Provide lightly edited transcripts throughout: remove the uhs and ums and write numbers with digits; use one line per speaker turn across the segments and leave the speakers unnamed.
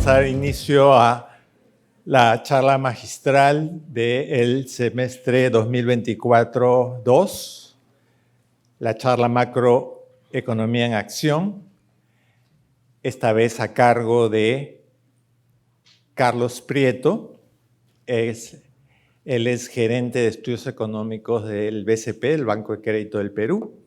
Vamos a dar inicio a la charla magistral del semestre 2024-2, la charla Macroeconomía en Acción, esta vez a cargo de Carlos Prieto. Él es gerente de estudios económicos del BCP, el Banco de Crédito del Perú.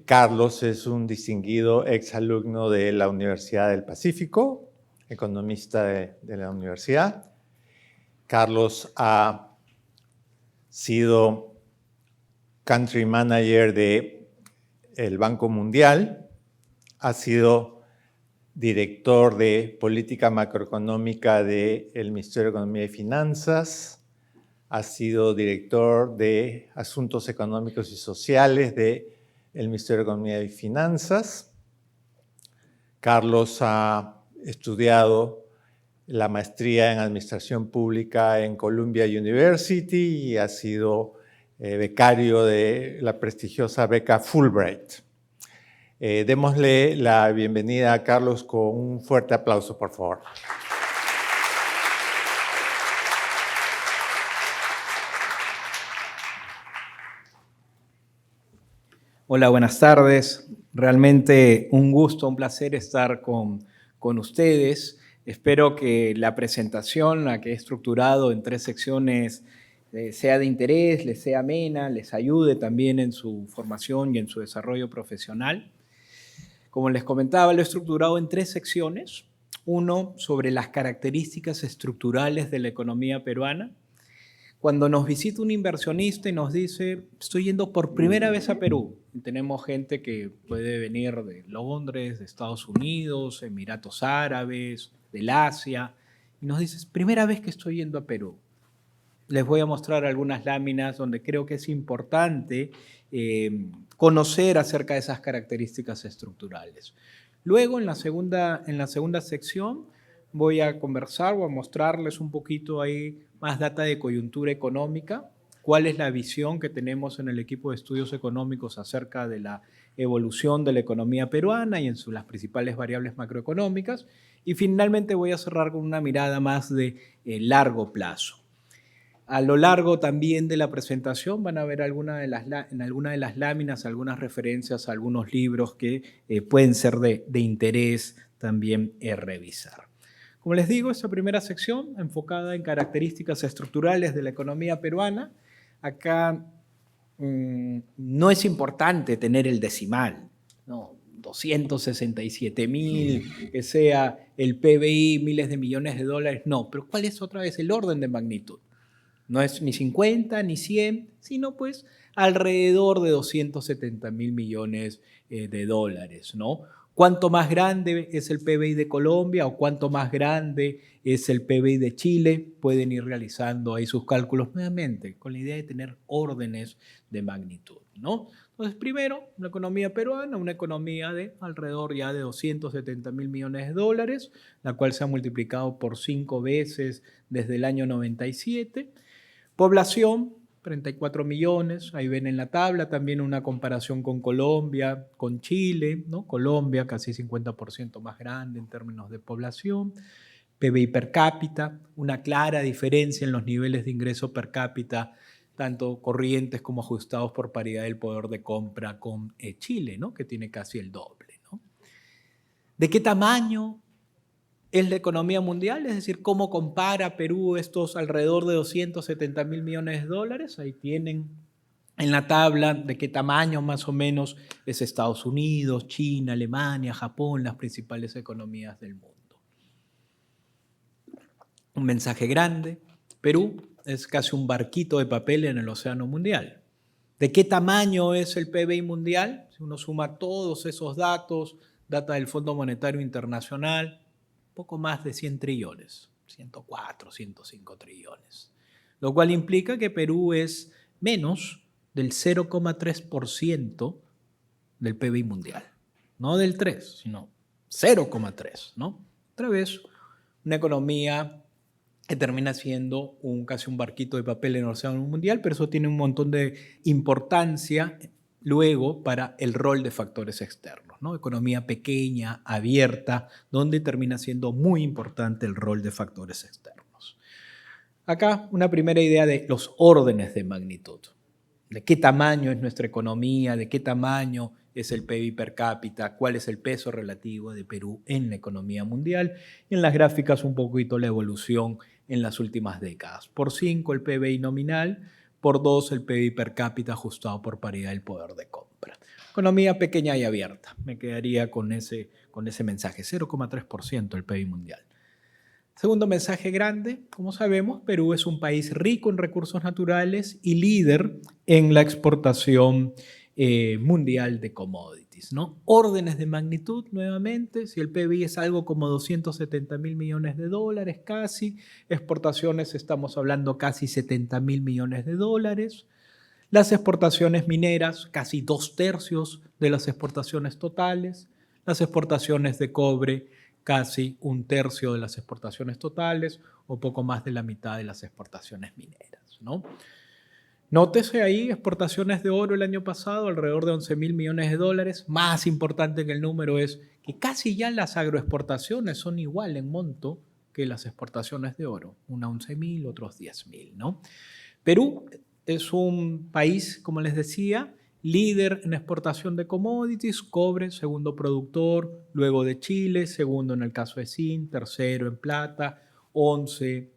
Carlos es un distinguido exalumno de la Universidad del Pacífico, economista de la universidad. Carlos ha sido country manager del Banco Mundial, ha sido director de política macroeconómica del Ministerio de Economía y Finanzas, ha sido director de Asuntos Económicos y Sociales del Ministerio de Economía y Finanzas. Carlos ha estudiado la maestría en Administración Pública en Columbia University y ha sido becario de la prestigiosa beca Fulbright. Démosle la bienvenida a Carlos con un fuerte aplauso, por favor.
Hola, buenas tardes. Realmente un gusto, un placer estar con ustedes. Espero que la presentación, la que he estructurado en 3 secciones, sea de interés, les sea amena, les ayude también en su formación y en su desarrollo profesional. Como les comentaba, lo he estructurado en 3 secciones. Uno, sobre las características estructurales de la economía peruana. Cuando nos visita un inversionista y nos dice, estoy yendo por primera vez a Perú, y tenemos gente que puede venir de Londres, de Estados Unidos, Emiratos Árabes, del Asia, y nos dice, primera vez que estoy yendo a Perú. Les voy a mostrar algunas láminas donde creo que es importante conocer acerca de esas características estructurales. Luego, en la segunda sección, voy a conversar o a mostrarles un poquito ahí más data de coyuntura económica, cuál es la visión que tenemos en el equipo de estudios económicos acerca de la evolución de la economía peruana y en las principales variables macroeconómicas. Y finalmente voy a cerrar con una mirada más de largo plazo. A lo largo también de la presentación van a ver en alguna de las láminas algunas referencias a algunos libros que pueden ser de interés también revisar. Como les digo, esta primera sección enfocada en características estructurales de la economía peruana. Acá no es importante tener el decimal, no, 267.000, que sea el PBI, miles de millones de dólares, no, pero ¿cuál es otra vez el orden de magnitud? No es ni 50 ni 100, sino pues alrededor de 270.000 millones de dólares, ¿no? ¿Cuánto más grande es el PBI de Colombia o cuánto más grande es el PBI de Chile? Pueden ir realizando ahí sus cálculos nuevamente con la idea de tener órdenes de magnitud, ¿no? Entonces, primero, la economía peruana, una economía de alrededor ya de 270.000 millones de dólares, la cual se ha multiplicado por 5 veces desde el año 97. Población, 34 millones, ahí ven en la tabla también una comparación con Colombia, con Chile, ¿no? Colombia casi 50% más grande en términos de población. PBI per cápita, una clara diferencia en los niveles de ingreso per cápita, tanto corrientes como ajustados por paridad del poder de compra con Chile, ¿no? Que tiene casi el doble, ¿no? ¿De qué tamaño es la economía mundial? Es decir, ¿cómo compara Perú estos alrededor de 270.000 millones de dólares? Ahí tienen en la tabla de qué tamaño más o menos es Estados Unidos, China, Alemania, Japón, las principales economías del mundo. Un mensaje grande: Perú es casi un barquito de papel en el océano mundial. ¿De qué tamaño es el PBI mundial? Si uno suma todos esos datos, data del Fondo Monetario Internacional, poco más de 100 trillones, 104, 105 trillones, lo cual implica que Perú es menos del 0,3% del PBI mundial, no del 3, sino 0,3, ¿no? Otra vez, una economía que termina siendo casi un barquito de papel en el océano mundial, pero eso tiene un montón de importancia luego para el rol de factores externos, ¿no? Economía pequeña, abierta, donde termina siendo muy importante el rol de factores externos. Acá una primera idea de los órdenes de magnitud. De qué tamaño es nuestra economía, de qué tamaño es el PIB per cápita, cuál es el peso relativo de Perú en la economía mundial. Y en las gráficas un poquito la evolución en las últimas décadas. Por 5 el PBI nominal, por 2 el PIB per cápita ajustado por paridad del poder de compra. Economía pequeña y abierta. Me quedaría con ese mensaje, 0,3% el PIB mundial. Segundo mensaje grande, como sabemos, Perú es un país rico en recursos naturales y líder en la exportación mundial de commodities, ¿no? Órdenes de magnitud, nuevamente, si el PBI es algo como 270.000 millones de dólares casi, exportaciones estamos hablando casi 70.000 millones de dólares, las exportaciones mineras, casi 2/3 de las exportaciones totales, las exportaciones de cobre, casi 1/3 de las exportaciones totales o poco más de la mitad de las exportaciones mineras, ¿no? Nótese ahí exportaciones de oro el año pasado, alrededor de 11.000 millones de dólares. Más importante que el número es que casi ya las agroexportaciones son igual en monto que las exportaciones de oro. Una 11.000, otros 10.000, ¿no? Perú es un país, como les decía, líder en exportación de commodities, cobre, segundo productor, luego de Chile, segundo en el caso de zinc, tercero en plata, 11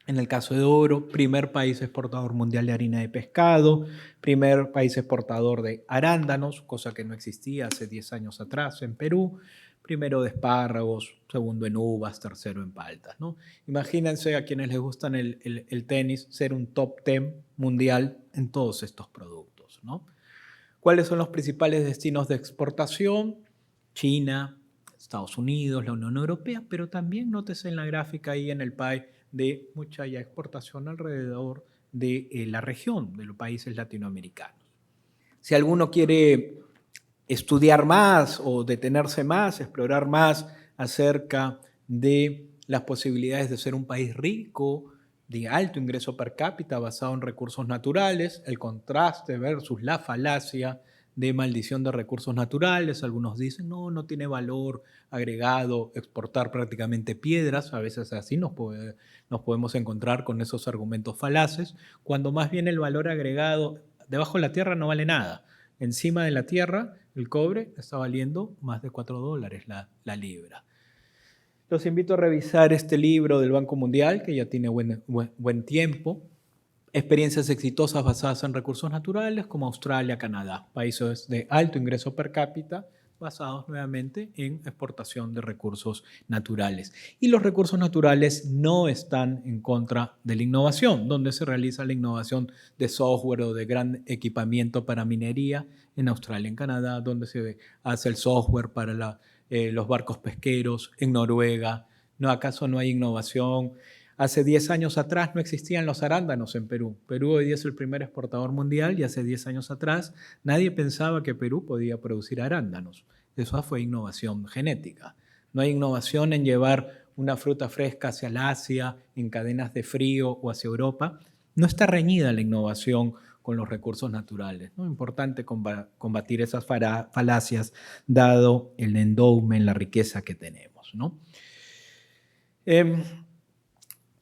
en el caso de oro, primer país exportador mundial de harina de pescado, primer país exportador de arándanos, cosa que no existía hace 10 años atrás en Perú, primero de espárragos, segundo en uvas, tercero en paltas, ¿no? Imagínense a quienes les gustan el tenis ser un top 10 mundial en todos estos productos, ¿no? ¿Cuáles son los principales destinos de exportación? China, Estados Unidos, la Unión Europea, pero también nótese en la gráfica ahí en el pie de mucha ya exportación alrededor de la región, de los países latinoamericanos. Si alguno quiere estudiar más o detenerse más, explorar más acerca de las posibilidades de ser un país rico, de alto ingreso per cápita basado en recursos naturales, el contraste versus la falacia de maldición de recursos naturales. Algunos dicen, no tiene valor agregado exportar prácticamente piedras. A veces así nos podemos encontrar con esos argumentos falaces, cuando más bien el valor agregado debajo de la tierra no vale nada. Encima de la tierra, el cobre está valiendo más de $4 la libra. Los invito a revisar este libro del Banco Mundial, que ya tiene buen tiempo. Experiencias exitosas basadas en recursos naturales como Australia, Canadá, países de alto ingreso per cápita basados nuevamente en exportación de recursos naturales. Y los recursos naturales no están en contra de la innovación, donde se realiza la innovación de software o de gran equipamiento para minería en Australia, en Canadá, donde se hace el software para los barcos pesqueros, en Noruega. ¿No, acaso no hay innovación? Hace 10 años atrás no existían los arándanos en Perú. Perú hoy día es el primer exportador mundial y hace 10 años atrás nadie pensaba que Perú podía producir arándanos. Eso fue innovación genética. No hay innovación en llevar una fruta fresca hacia el Asia, en cadenas de frío o hacia Europa. No está reñida la innovación con los recursos naturales, ¿no? Importante combatir esas falacias dado el endowment, la riqueza que tenemos, ¿no?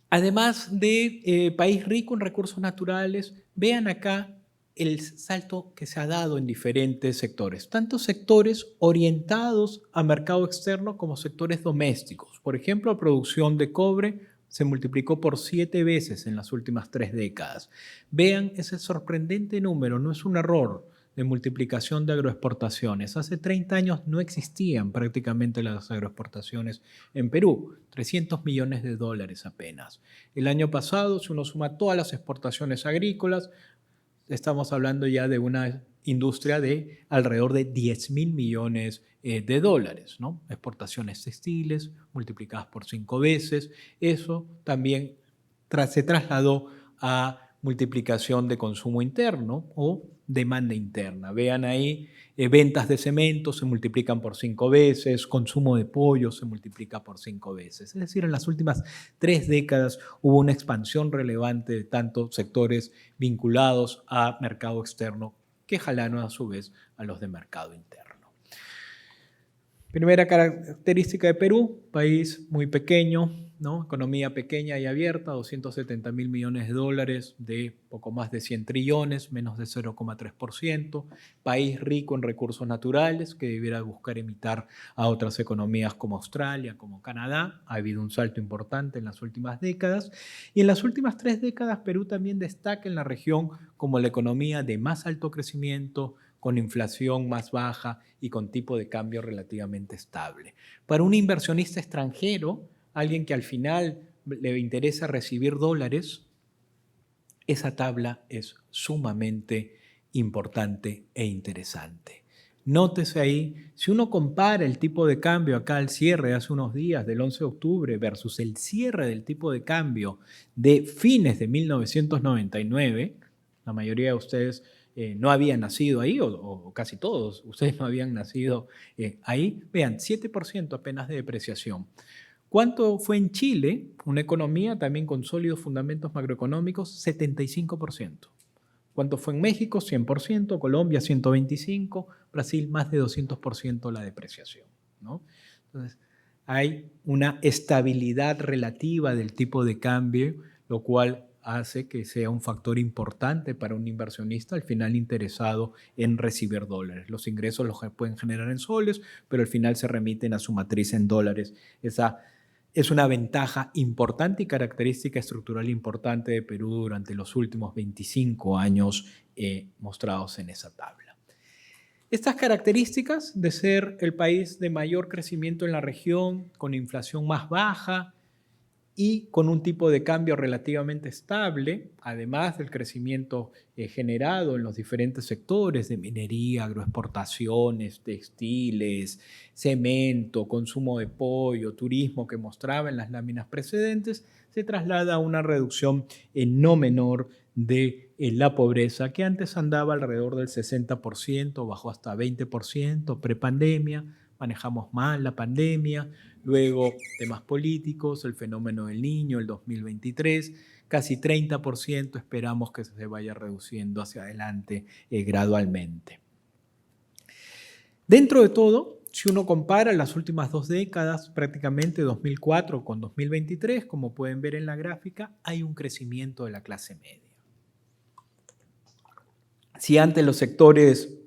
Además de país rico en recursos naturales, vean acá el salto que se ha dado en diferentes sectores, tanto sectores orientados a mercado externo como sectores domésticos. Por ejemplo, la producción de cobre se multiplicó por 7 veces en las últimas 3 décadas. Vean ese sorprendente número, no es un error de multiplicación de agroexportaciones. Hace 30 años no existían prácticamente las agroexportaciones en Perú, 300 millones de dólares apenas. El año pasado, si uno suma todas las exportaciones agrícolas, estamos hablando ya de una industria de alrededor de 10.000 millones de dólares, ¿no? Exportaciones textiles multiplicadas por 5 veces. Eso también se trasladó a multiplicación de consumo interno o demanda interna. Vean ahí, ventas de cemento se multiplican por 5 veces, consumo de pollo se multiplica por 5 veces. Es decir, en las últimas 3 décadas hubo una expansión relevante de tantos sectores vinculados a mercado externo que jalaron a su vez a los de mercado interno. Primera característica de Perú, país muy pequeño, ¿no? Economía pequeña y abierta, 270.000 millones de dólares de poco más de 100 trillones, menos de 0,3%. País rico en recursos naturales que debiera buscar imitar a otras economías como Australia, como Canadá. Ha habido un salto importante en las últimas décadas. Y en las últimas 3 décadas, Perú también destaca en la región como la economía de más alto crecimiento, con inflación más baja y con tipo de cambio relativamente estable. Para un inversionista extranjero, alguien que al final le interesa recibir dólares, esa tabla es sumamente importante e interesante. Nótese ahí, si uno compara el tipo de cambio acá al cierre de hace unos días, del 11 de octubre, versus el cierre del tipo de cambio de fines de 1999, la mayoría de ustedes no habían nacido ahí, o casi todos, ustedes no habían nacido ahí, vean, 7% apenas de depreciación. ¿Cuánto fue en Chile, una economía también con sólidos fundamentos macroeconómicos? 75%. ¿Cuánto fue en México? 100%, Colombia 125%, Brasil más de 200% la depreciación, ¿no? Entonces, hay una estabilidad relativa del tipo de cambio, lo cual hace que sea un factor importante para un inversionista al final interesado en recibir dólares. Los ingresos los pueden generar en soles, pero al final se remiten a su matriz en dólares. Esa es una ventaja importante y característica estructural importante de Perú durante los últimos 25 años mostrados en esa tabla. Estas características de ser el país de mayor crecimiento en la región, con inflación más baja y con un tipo de cambio relativamente estable, además del crecimiento generado en los diferentes sectores de minería, agroexportaciones, textiles, cemento, consumo de pollo, turismo que mostraba en las láminas precedentes, se traslada a una reducción no menor de la pobreza, que antes andaba alrededor del 60%, bajó hasta 20% prepandemia. Manejamos mal la pandemia, luego temas políticos, el fenómeno del Niño, el 2023, casi 30%, esperamos que se vaya reduciendo hacia adelante gradualmente. Dentro de todo, si uno compara las últimas 2 décadas, prácticamente 2004 con 2023, como pueden ver en la gráfica, hay un crecimiento de la clase media. Si antes los sectores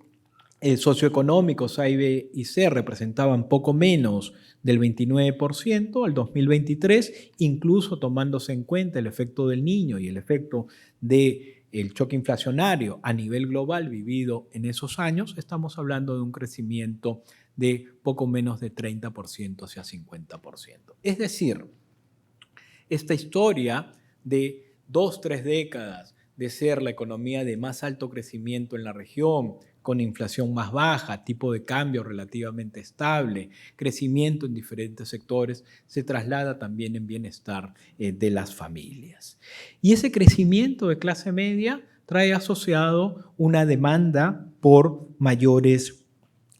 socioeconómicos A, B y C representaban poco menos del 29%, al 2023, incluso tomándose en cuenta el efecto del Niño y el efecto del choque inflacionario a nivel global vivido en esos años, estamos hablando de un crecimiento de poco menos de 30% hacia 50%. Es decir, esta historia de 2-3 décadas de ser la economía de más alto crecimiento en la región, con inflación más baja, tipo de cambio relativamente estable, crecimiento en diferentes sectores, se traslada también en bienestar de las familias. Y ese crecimiento de clase media trae asociado una demanda por mayores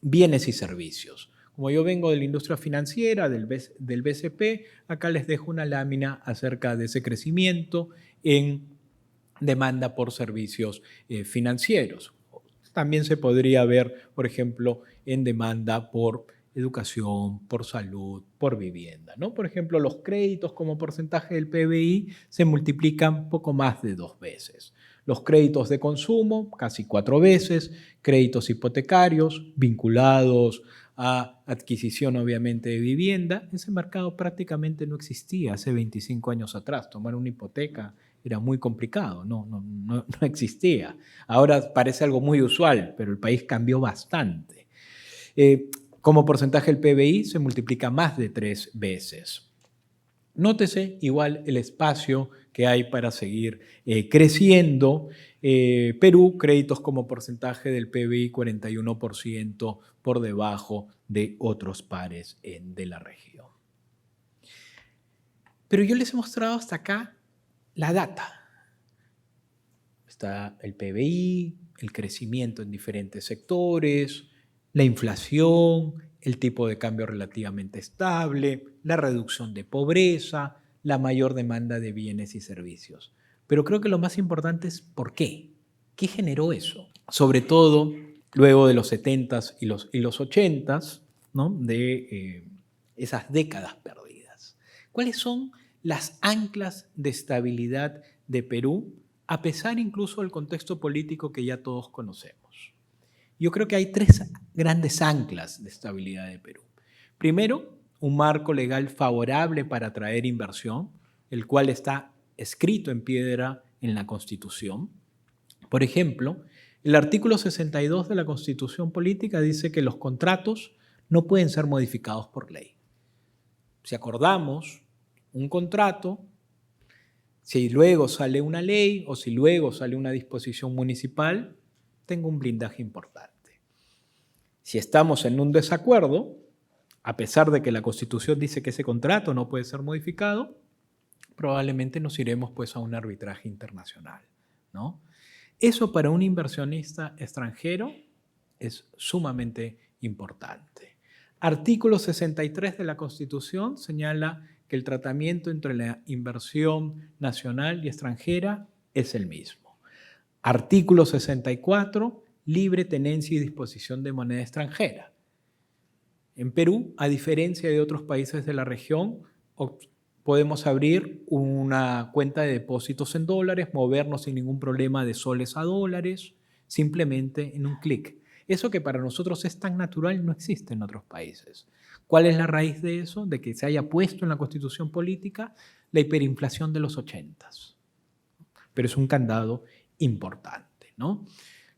bienes y servicios. Como yo vengo de la industria financiera, del BCP, acá les dejo una lámina acerca de ese crecimiento en demanda por servicios financieros. También se podría ver, por ejemplo, en demanda por educación, por salud, por vivienda, ¿no? Por ejemplo, los créditos como porcentaje del PBI se multiplican poco más de 2 veces. Los créditos de consumo, casi 4 veces, créditos hipotecarios vinculados a adquisición, obviamente, de vivienda. Ese mercado prácticamente no existía hace 25 años atrás. Tomar una hipoteca era muy complicado, no existía. Ahora parece algo muy usual, pero el país cambió bastante. Como porcentaje del PBI se multiplica más de 3 veces. Nótese igual el espacio que hay para seguir creciendo. Perú, créditos como porcentaje del PBI, 41% por debajo de otros pares de la región. Pero yo les he mostrado hasta acá la data. Está el PBI, el crecimiento en diferentes sectores, la inflación, el tipo de cambio relativamente estable, la reducción de pobreza, la mayor demanda de bienes y servicios. Pero creo que lo más importante es ¿por qué? ¿Qué generó eso? Sobre todo luego de los 70s y los 80s, ¿no? De esas décadas perdidas. ¿Cuáles son las anclas de estabilidad de Perú, a pesar incluso del contexto político que ya todos conocemos? Yo creo que hay tres grandes anclas de estabilidad de Perú. Primero, un marco legal favorable para atraer inversión, el cual está escrito en piedra en la Constitución. Por ejemplo, el artículo 62 de la Constitución Política dice que los contratos no pueden ser modificados por ley. Si acordamos un contrato, si luego sale una ley o si luego sale una disposición municipal, tengo un blindaje importante. Si estamos en un desacuerdo, a pesar de que la Constitución dice que ese contrato no puede ser modificado, probablemente nos iremos pues a un arbitraje internacional, ¿no? Eso para un inversionista extranjero es sumamente importante. Artículo 63 de la Constitución señala que el tratamiento entre la inversión nacional y extranjera es el mismo. Artículo 64, libre tenencia y disposición de moneda extranjera. En Perú, a diferencia de otros países de la región, podemos abrir una cuenta de depósitos en dólares, movernos sin ningún problema de soles a dólares, simplemente en un clic. Eso que para nosotros es tan natural no existe en otros países. ¿Cuál es la raíz de eso? De que se haya puesto en la Constitución política la hiperinflación de los 80s. Pero es un candado importante, ¿no?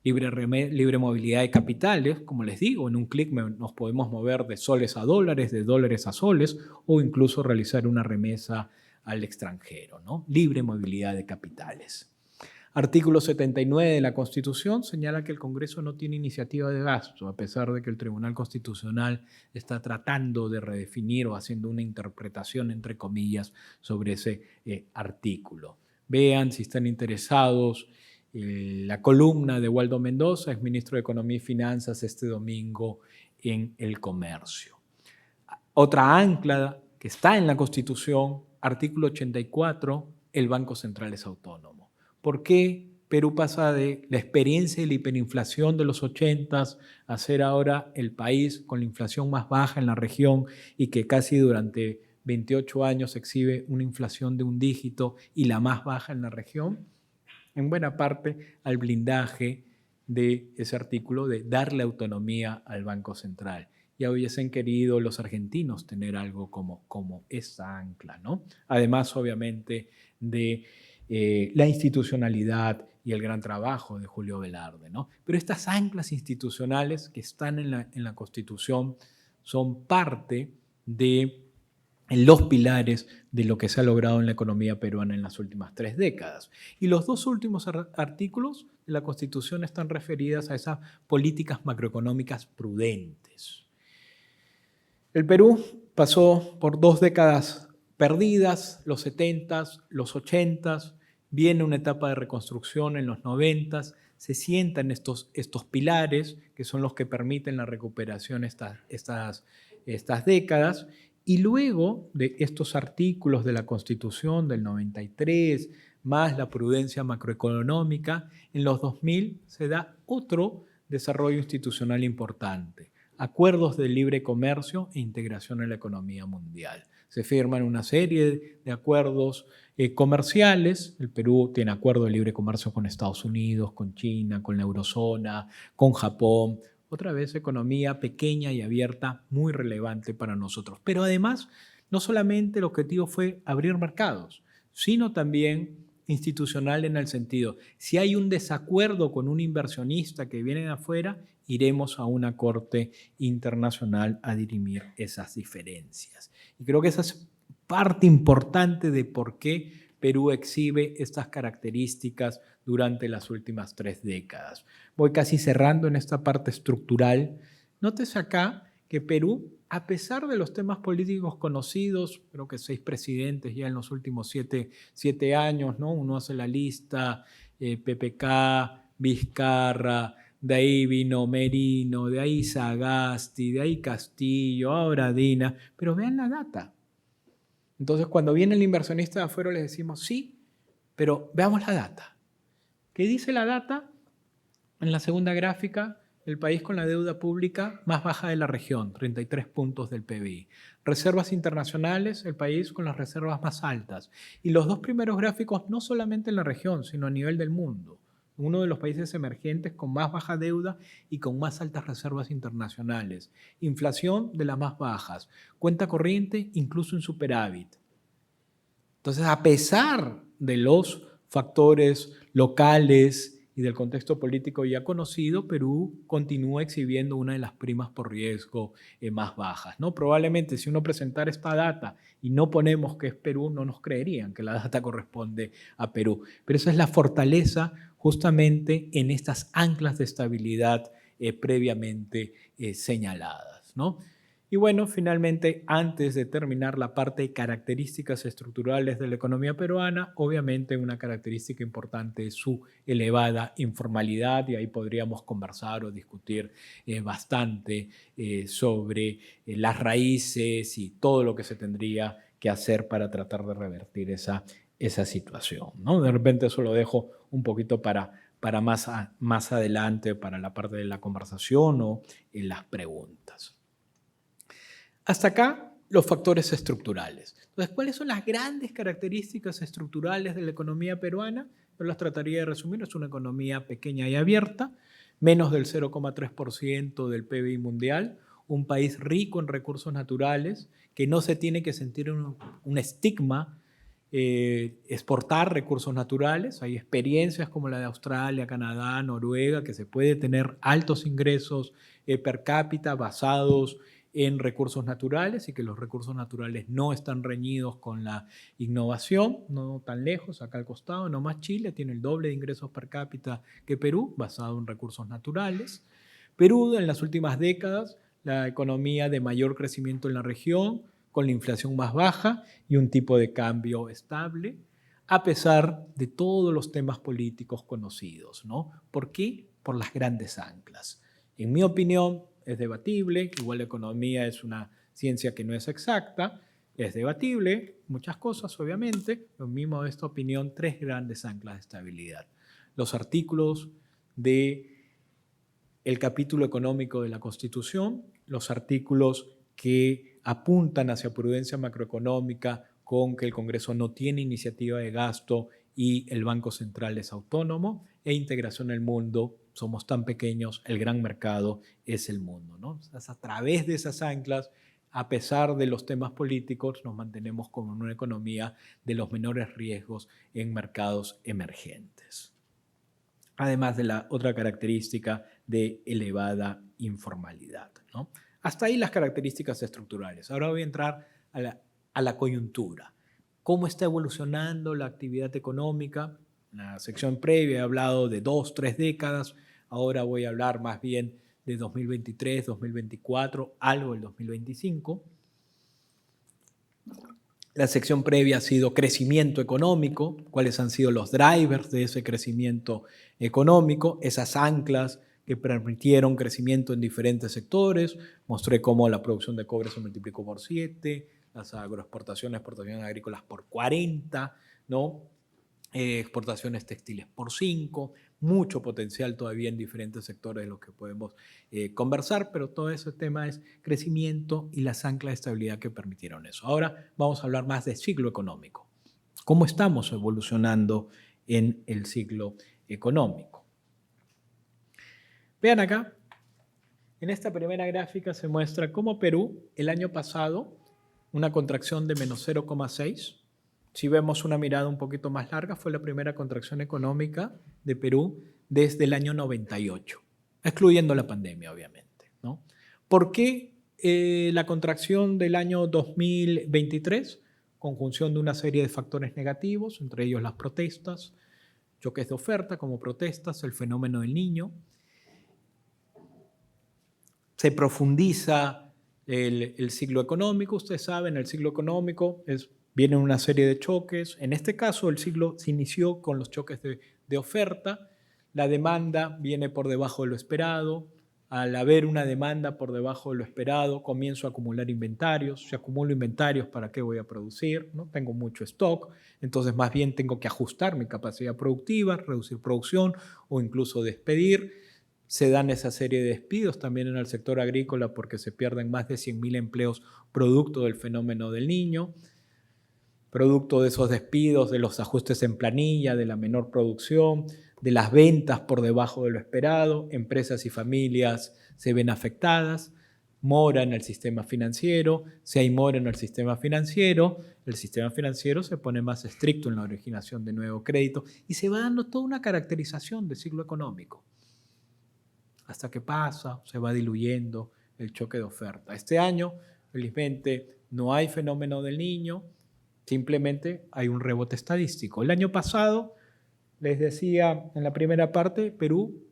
Libre movilidad de capitales, como les digo, en un clic nos podemos mover de soles a dólares, de dólares a soles, o incluso realizar una remesa al extranjero, ¿no? Libre movilidad de capitales. Artículo 79 de la Constitución señala que el Congreso no tiene iniciativa de gasto, a pesar de que el Tribunal Constitucional está tratando de redefinir o haciendo una interpretación, entre comillas, sobre ese artículo. Vean si están interesados. La columna de Waldo Mendoza, es ministro de Economía y Finanzas, este domingo en El Comercio. Otra ancla que está en la Constitución, artículo 84, el Banco Central es autónomo. ¿Por qué Perú pasa de la experiencia de la hiperinflación de los 80s a ser ahora el país con la inflación más baja en la región y que casi durante 28 años exhibe una inflación de un dígito y la más baja en la región? En buena parte al blindaje de ese artículo de darle autonomía al Banco Central. Ya hubiesen querido los argentinos tener algo como esa ancla, ¿no? Además, obviamente, de la institucionalidad y el gran trabajo de Julio Velarde, ¿no? Pero estas anclas institucionales que están en la Constitución son parte de los pilares de lo que se ha logrado en la economía peruana en las últimas 3 décadas. Y los dos últimos artículos de la Constitución están referidos a esas políticas macroeconómicas prudentes. El Perú pasó por 2 décadas perdidas, los 70s, los 80s, viene una etapa de reconstrucción en los 90s, se sientan estos pilares que son los que permiten la recuperación estas décadas. Y luego de estos artículos de la Constitución del 93, más la prudencia macroeconómica, en los 2000 se da otro desarrollo institucional importante, acuerdos de libre comercio e integración en la economía mundial. Se firman una serie de acuerdos comerciales. El Perú tiene acuerdo de libre comercio con Estados Unidos, con China, con la Eurozona, con Japón. Otra vez, economía pequeña y abierta, muy relevante para nosotros. Pero además, no solamente el objetivo fue abrir mercados, sino también institucional en el sentido, si hay un desacuerdo con un inversionista que viene de afuera, iremos a una corte internacional a dirimir esas diferencias. Y creo que esa es parte importante de por qué Perú exhibe estas características durante las últimas 3 décadas. Voy casi cerrando en esta parte estructural. Nótese acá que Perú, a pesar de los temas políticos conocidos, creo que 6 presidentes ya en los últimos 7 años, ¿no? Uno hace la lista, PPK, Vizcarra, de ahí vino Merino, de ahí Sagasti, de ahí Castillo, ahora Dina, pero vean la data. Entonces, cuando viene el inversionista de afuera, les decimos sí, pero veamos la data. ¿Qué dice la data? En la segunda gráfica, el país con la deuda pública más baja de la región, 33 puntos del PBI. Reservas internacionales, el país con las reservas más altas. Y los dos primeros gráficos no solamente en la región, sino a nivel del mundo. Uno de los países emergentes con más baja deuda y con más altas reservas internacionales. Inflación de las más bajas. Cuenta corriente incluso en superávit. Entonces, a pesar de los factores locales y del contexto político ya conocido, Perú continúa exhibiendo una de las primas por riesgo más bajas, ¿no? Probablemente si uno presentara esta data y no ponemos que es Perú, no nos creerían que la data corresponde a Perú. Pero esa es la fortaleza justamente en estas anclas de estabilidad previamente señaladas, ¿no? Y bueno, finalmente, antes de terminar la parte de características estructurales de la economía peruana, obviamente una característica importante es su elevada informalidad, y ahí podríamos conversar o discutir bastante sobre las raíces y todo lo que se tendría que hacer para tratar de revertir esa situación, ¿no? De repente eso lo dejo un poquito para más adelante, para la parte de la conversación o en las preguntas. Hasta acá, los factores estructurales. Entonces, ¿cuáles son las grandes características estructurales de la economía peruana? Yo las trataría de resumir. Es una economía pequeña y abierta, menos del 0,3% del PBI mundial, un país rico en recursos naturales, que no se tiene que sentir un estigma exportar recursos naturales. Hay experiencias como la de Australia, Canadá, Noruega, que se puede tener altos ingresos per cápita basados en recursos naturales, y que los recursos naturales no están reñidos con la innovación, no tan lejos, acá al costado, nomás Chile tiene el doble de ingresos per cápita que Perú, basado en recursos naturales. Perú, en las últimas décadas, la economía de mayor crecimiento en la región, con la inflación más baja y un tipo de cambio estable, a pesar de todos los temas políticos conocidos, ¿no? ¿Por qué? Por las grandes anclas. En mi opinión, es debatible, igual la economía es una ciencia que no es exacta, es debatible, muchas cosas obviamente, lo mismo de esta opinión, tres grandes anclas de estabilidad. Los artículos del capítulo económico de la Constitución, los artículos que apuntan hacia prudencia macroeconómica con que el Congreso no tiene iniciativa de gasto y el Banco Central es autónomo, e integración en el mundo. Somos tan pequeños, el gran mercado es el mundo, ¿no? Entonces, a través de esas anclas, a pesar de los temas políticos, nos mantenemos como una economía de los menores riesgos en mercados emergentes. Además de la otra característica de elevada informalidad, ¿no? Hasta ahí las características estructurales. Ahora voy a entrar a la coyuntura. ¿Cómo está evolucionando la actividad económica? En la sección previa he hablado de 2, 3 décadas. Ahora voy a hablar más bien de 2023, 2024, algo del 2025. La sección previa ha sido crecimiento económico, cuáles han sido los drivers de ese crecimiento económico, esas anclas que permitieron crecimiento en diferentes sectores. Mostré cómo la producción de cobre se multiplicó por 7, las agroexportaciones, exportaciones agrícolas por 40, ¿no? Exportaciones textiles por 5, mucho potencial todavía en diferentes sectores de los que podemos conversar, pero todo ese tema es crecimiento y las anclas de estabilidad que permitieron eso. Ahora vamos a hablar más de ciclo económico. ¿Cómo estamos evolucionando en el ciclo económico? Vean acá, en esta primera gráfica se muestra cómo Perú el año pasado, una contracción de menos 0,6. Si vemos una mirada un poquito más larga, fue la primera contracción económica de Perú desde el año 98, excluyendo la pandemia, obviamente, ¿no? ¿Por qué la contracción del año 2023? Conjunción de una serie de factores negativos, entre ellos las protestas, choques de oferta como protestas, el fenómeno del Niño. Se profundiza el ciclo económico. Ustedes saben, el ciclo económico viene una serie de choques. En este caso, el ciclo se inició con los choques de oferta. La demanda viene por debajo de lo esperado. Al haber una demanda por debajo de lo esperado, comienzo a acumular inventarios. Si acumulo inventarios, ¿para qué voy a producir? ¿No? Tengo mucho stock, entonces más bien tengo que ajustar mi capacidad productiva, reducir producción o incluso despedir. Se dan esa serie de despidos también en el sector agrícola porque se pierden más de 100.000 empleos producto del fenómeno del Niño, producto de esos despidos, de los ajustes en planilla, de la menor producción, de las ventas por debajo de lo esperado. Empresas y familias se ven afectadas, mora en el sistema financiero. Si hay mora en el sistema financiero se pone más estricto en la originación de nuevo crédito y se va dando toda una caracterización del ciclo económico. Hasta que pasa, se va diluyendo el choque de oferta. Este año, felizmente, no hay fenómeno del Niño, simplemente hay un rebote estadístico. El año pasado, les decía en la primera parte, Perú,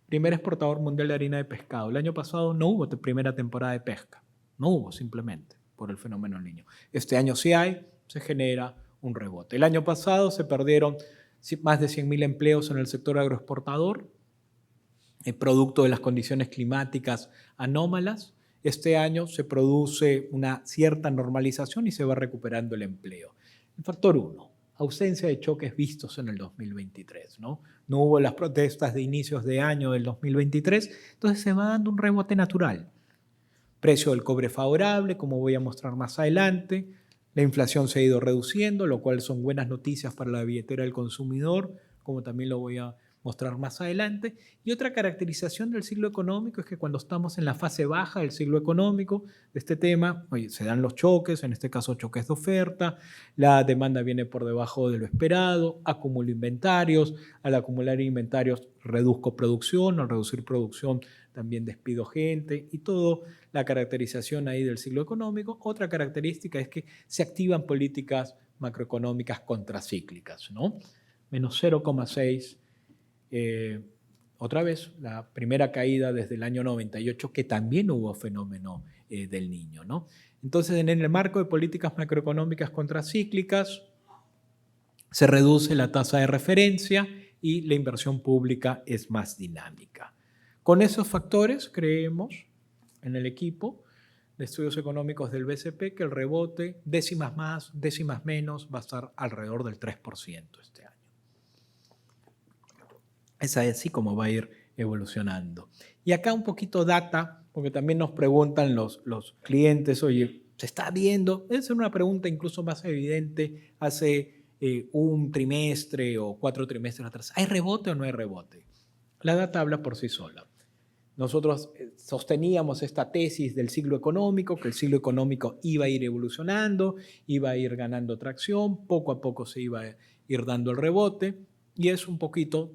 primer exportador mundial de harina de pescado. El año pasado no hubo primera temporada de pesca, no hubo simplemente por el fenómeno del Niño. Este año sí hay, se genera un rebote. El año pasado se perdieron más de 100.000 empleos en el sector agroexportador, producto de las condiciones climáticas anómalas. Este año se produce una cierta normalización y se va recuperando el empleo. El factor 1, ausencia de choques vistos en el 2023, ¿no? No hubo las protestas de inicios de año del 2023, entonces se va dando un rebote natural. Precio del cobre favorable, como voy a mostrar más adelante. La inflación se ha ido reduciendo, lo cual son buenas noticias para la billetera del consumidor, como también lo voy a mostrar más adelante. Y otra caracterización del ciclo económico es que cuando estamos en la fase baja del ciclo económico de este tema, se dan los choques, en este caso choques de oferta, la demanda viene por debajo de lo esperado, acumulo inventarios, al acumular inventarios reduzco producción, al reducir producción también despido gente y toda la caracterización ahí del ciclo económico. Otra característica es que se activan políticas macroeconómicas contracíclicas, ¿no? Menos 0,6. Otra vez, la primera caída desde el año 98, que también hubo fenómeno del Niño, ¿no? Entonces, en el marco de políticas macroeconómicas contracíclicas, se reduce la tasa de referencia y la inversión pública es más dinámica. Con esos factores, creemos en el equipo de estudios económicos del BCP que el rebote, décimas más, décimas menos, va a estar alrededor del 3% este año. Es así como va a ir evolucionando. Y acá un poquito data, porque también nos preguntan los clientes, oye, ¿se está viendo? Esa es una pregunta incluso más evidente hace un trimestre o 4 trimestres atrás. ¿Hay rebote o no hay rebote? La data habla por sí sola. Nosotros sosteníamos esta tesis del ciclo económico, que el ciclo económico iba a ir evolucionando, iba a ir ganando tracción, poco a poco se iba a ir dando el rebote, y es un poquito,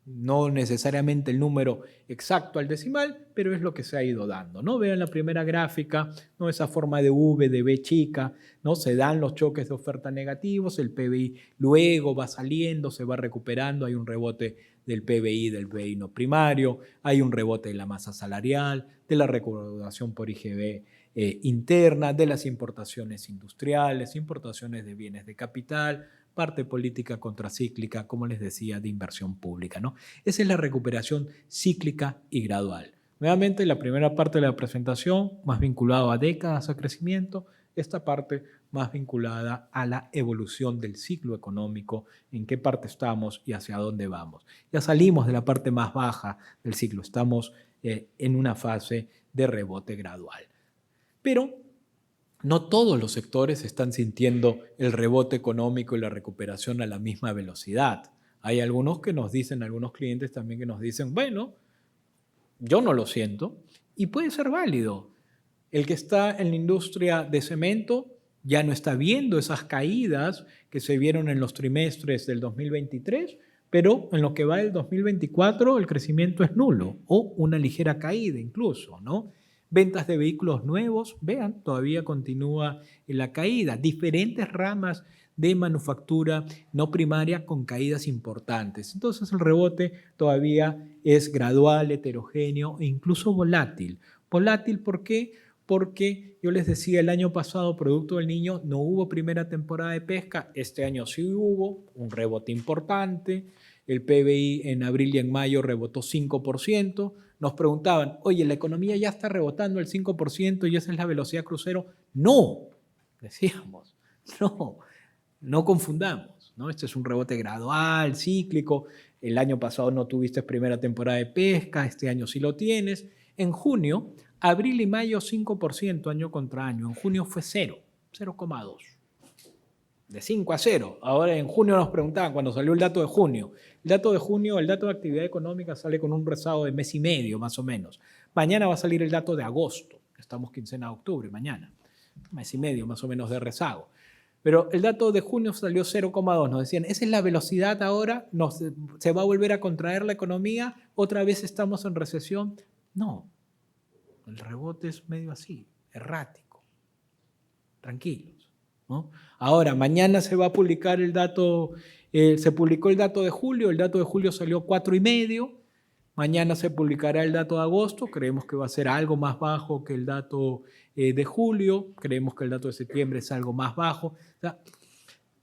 no necesariamente el número exacto al decimal, pero es lo que se ha ido dando, ¿no? Vean la primera gráfica, ¿no? Esa forma de V, de B chica, ¿no? Se dan los choques de oferta negativos, el PBI luego va saliendo, se va recuperando, hay un rebote del PBI no primario, hay un rebote de la masa salarial, de la recaudación por IGB interna, de las importaciones industriales, importaciones de bienes de capital, parte política contracíclica, como les decía, de inversión pública, ¿no? Esa es la recuperación cíclica y gradual. Nuevamente, la primera parte de la presentación, más vinculada a décadas de crecimiento, esta parte más vinculada a la evolución del ciclo económico, en qué parte estamos y hacia dónde vamos. Ya salimos de la parte más baja del ciclo, estamos en una fase de rebote gradual. Pero no todos los sectores están sintiendo el rebote económico y la recuperación a la misma velocidad. Hay algunos que nos dicen, algunos clientes también que nos dicen, bueno, yo no lo siento, y puede ser válido. El que está en la industria de cemento ya no está viendo esas caídas que se vieron en los trimestres del 2023, pero en lo que va del 2024 el crecimiento es nulo o una ligera caída incluso, ¿no? Ventas de vehículos nuevos, vean, todavía continúa en la caída. Diferentes ramas de manufactura no primaria con caídas importantes. Entonces el rebote todavía es gradual, heterogéneo e incluso volátil. Volátil, ¿por qué? Porque yo les decía, el año pasado, producto del Niño, no hubo primera temporada de pesca. Este año sí hubo un rebote importante. El PBI en abril y en mayo rebotó 5%. Nos preguntaban, oye, ¿la economía ya está rebotando el 5% y esa es la velocidad crucero? No, decíamos, no confundamos. ¿no? Este es un rebote gradual, cíclico. El año pasado no tuviste primera temporada de pesca, este año sí lo tienes. En junio, abril y mayo 5% año contra año. En junio fue 0,2. De 5 a 0. Ahora en junio nos preguntaban cuando salió el dato de junio. El dato de junio, el dato de actividad económica sale con un rezago de mes y medio más o menos. Mañana va a salir el dato de agosto. Estamos quincena de octubre, mañana. Mes y medio más o menos de rezago. Pero el dato de junio salió 0,2. Nos decían, esa es la velocidad ahora, se va a volver a contraer la economía, otra vez estamos en recesión. No, el rebote es medio así, errático. Tranquilos, ¿no? Ahora, mañana se va a publicar el dato, se publicó el dato de julio salió 4,5. Mañana se publicará el dato de agosto, creemos que va a ser algo más bajo que el dato de julio, creemos que el dato de septiembre es algo más bajo. O sea,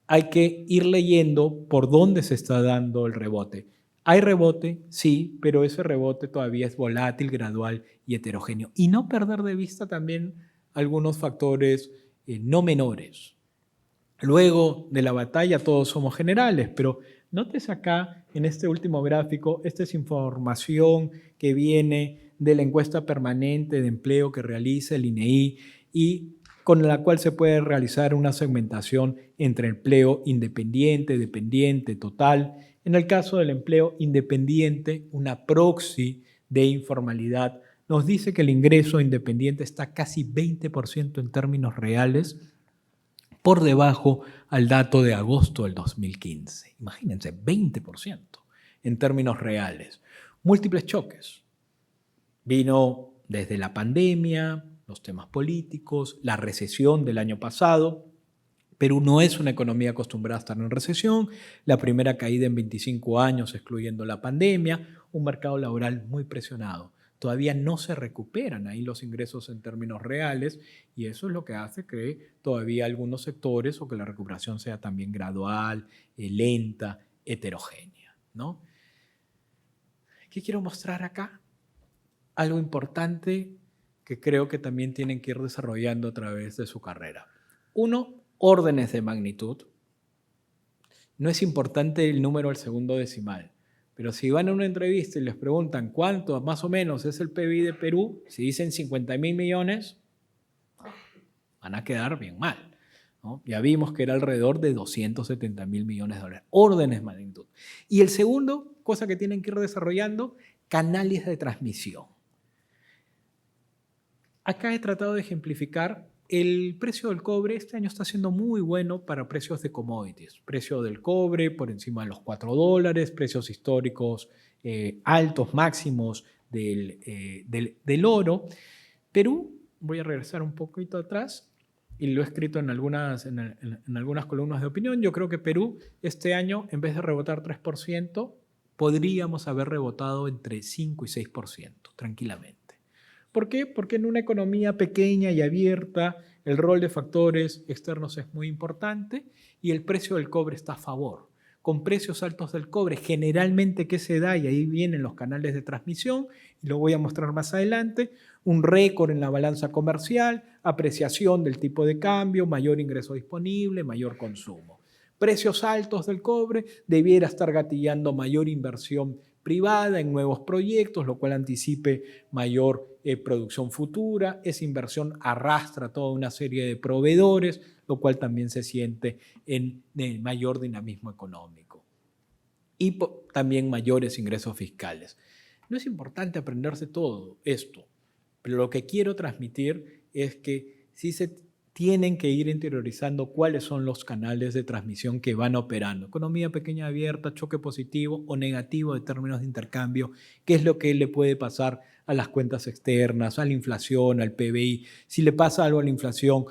hay que ir leyendo por dónde se está dando el rebote. Hay rebote, sí, pero ese rebote todavía es volátil, gradual y heterogéneo. Y no perder de vista también algunos factores no menores. Luego de la batalla todos somos generales, pero notes acá en este último gráfico, esta es información que viene de la encuesta permanente de empleo que realiza el INEI y con la cual se puede realizar una segmentación entre empleo independiente, dependiente, total. En el caso del empleo independiente, una proxy de informalidad nos dice que el ingreso independiente está casi 20% en términos reales, por debajo al dato de agosto del 2015. Imagínense, 20% en términos reales. Múltiples choques. Vino desde la pandemia, los temas políticos, la recesión del año pasado. Perú no es una economía acostumbrada a estar en recesión, la primera caída en 25 años excluyendo la pandemia, un mercado laboral muy presionado. Todavía no se recuperan ahí los ingresos en términos reales y eso es lo que hace que todavía algunos sectores o que la recuperación sea también gradual, lenta, heterogénea, ¿no? ¿Qué quiero mostrar acá? Algo importante que creo que también tienen que ir desarrollando a través de su carrera. Uno, órdenes de magnitud. No es importante el número al segundo decimal. Pero si van a una entrevista y les preguntan cuánto más o menos es el PBI de Perú, si dicen 50.000 millones, van a quedar bien mal, ¿no? Ya vimos que era alrededor de 270.000 millones de dólares. Órdenes de magnitud. Y el segundo, cosa que tienen que ir desarrollando, canales de transmisión. Acá he tratado de ejemplificar el precio del cobre. Este año está siendo muy bueno para precios de commodities. Precio del cobre por encima de los $4, precios históricos altos, máximos del oro. Perú, voy a regresar un poquito atrás, y lo he escrito en algunas columnas de opinión. Yo creo que Perú este año, en vez de rebotar 3%, podríamos haber rebotado entre 5 y 6%, tranquilamente. ¿Por qué? Porque en una economía pequeña y abierta, el rol de factores externos es muy importante y el precio del cobre está a favor. Con precios altos del cobre, generalmente, ¿qué se da? Y ahí vienen los canales de transmisión, y lo voy a mostrar más adelante, un récord en la balanza comercial, apreciación del tipo de cambio, mayor ingreso disponible, mayor consumo. Precios altos del cobre, debiera estar gatillando mayor inversión privada en nuevos proyectos, lo cual anticipe mayor producción futura. Esa inversión arrastra toda una serie de proveedores, lo cual también se siente en el mayor dinamismo económico y también mayores ingresos fiscales. No es importante aprenderse todo esto, pero lo que quiero transmitir es que sí se tienen que ir interiorizando cuáles son los canales de transmisión que van operando. Economía pequeña abierta, choque positivo o negativo de términos de intercambio, qué es lo que le puede pasar a las cuentas externas, a la inflación, al PBI. Si le pasa algo a la inflación,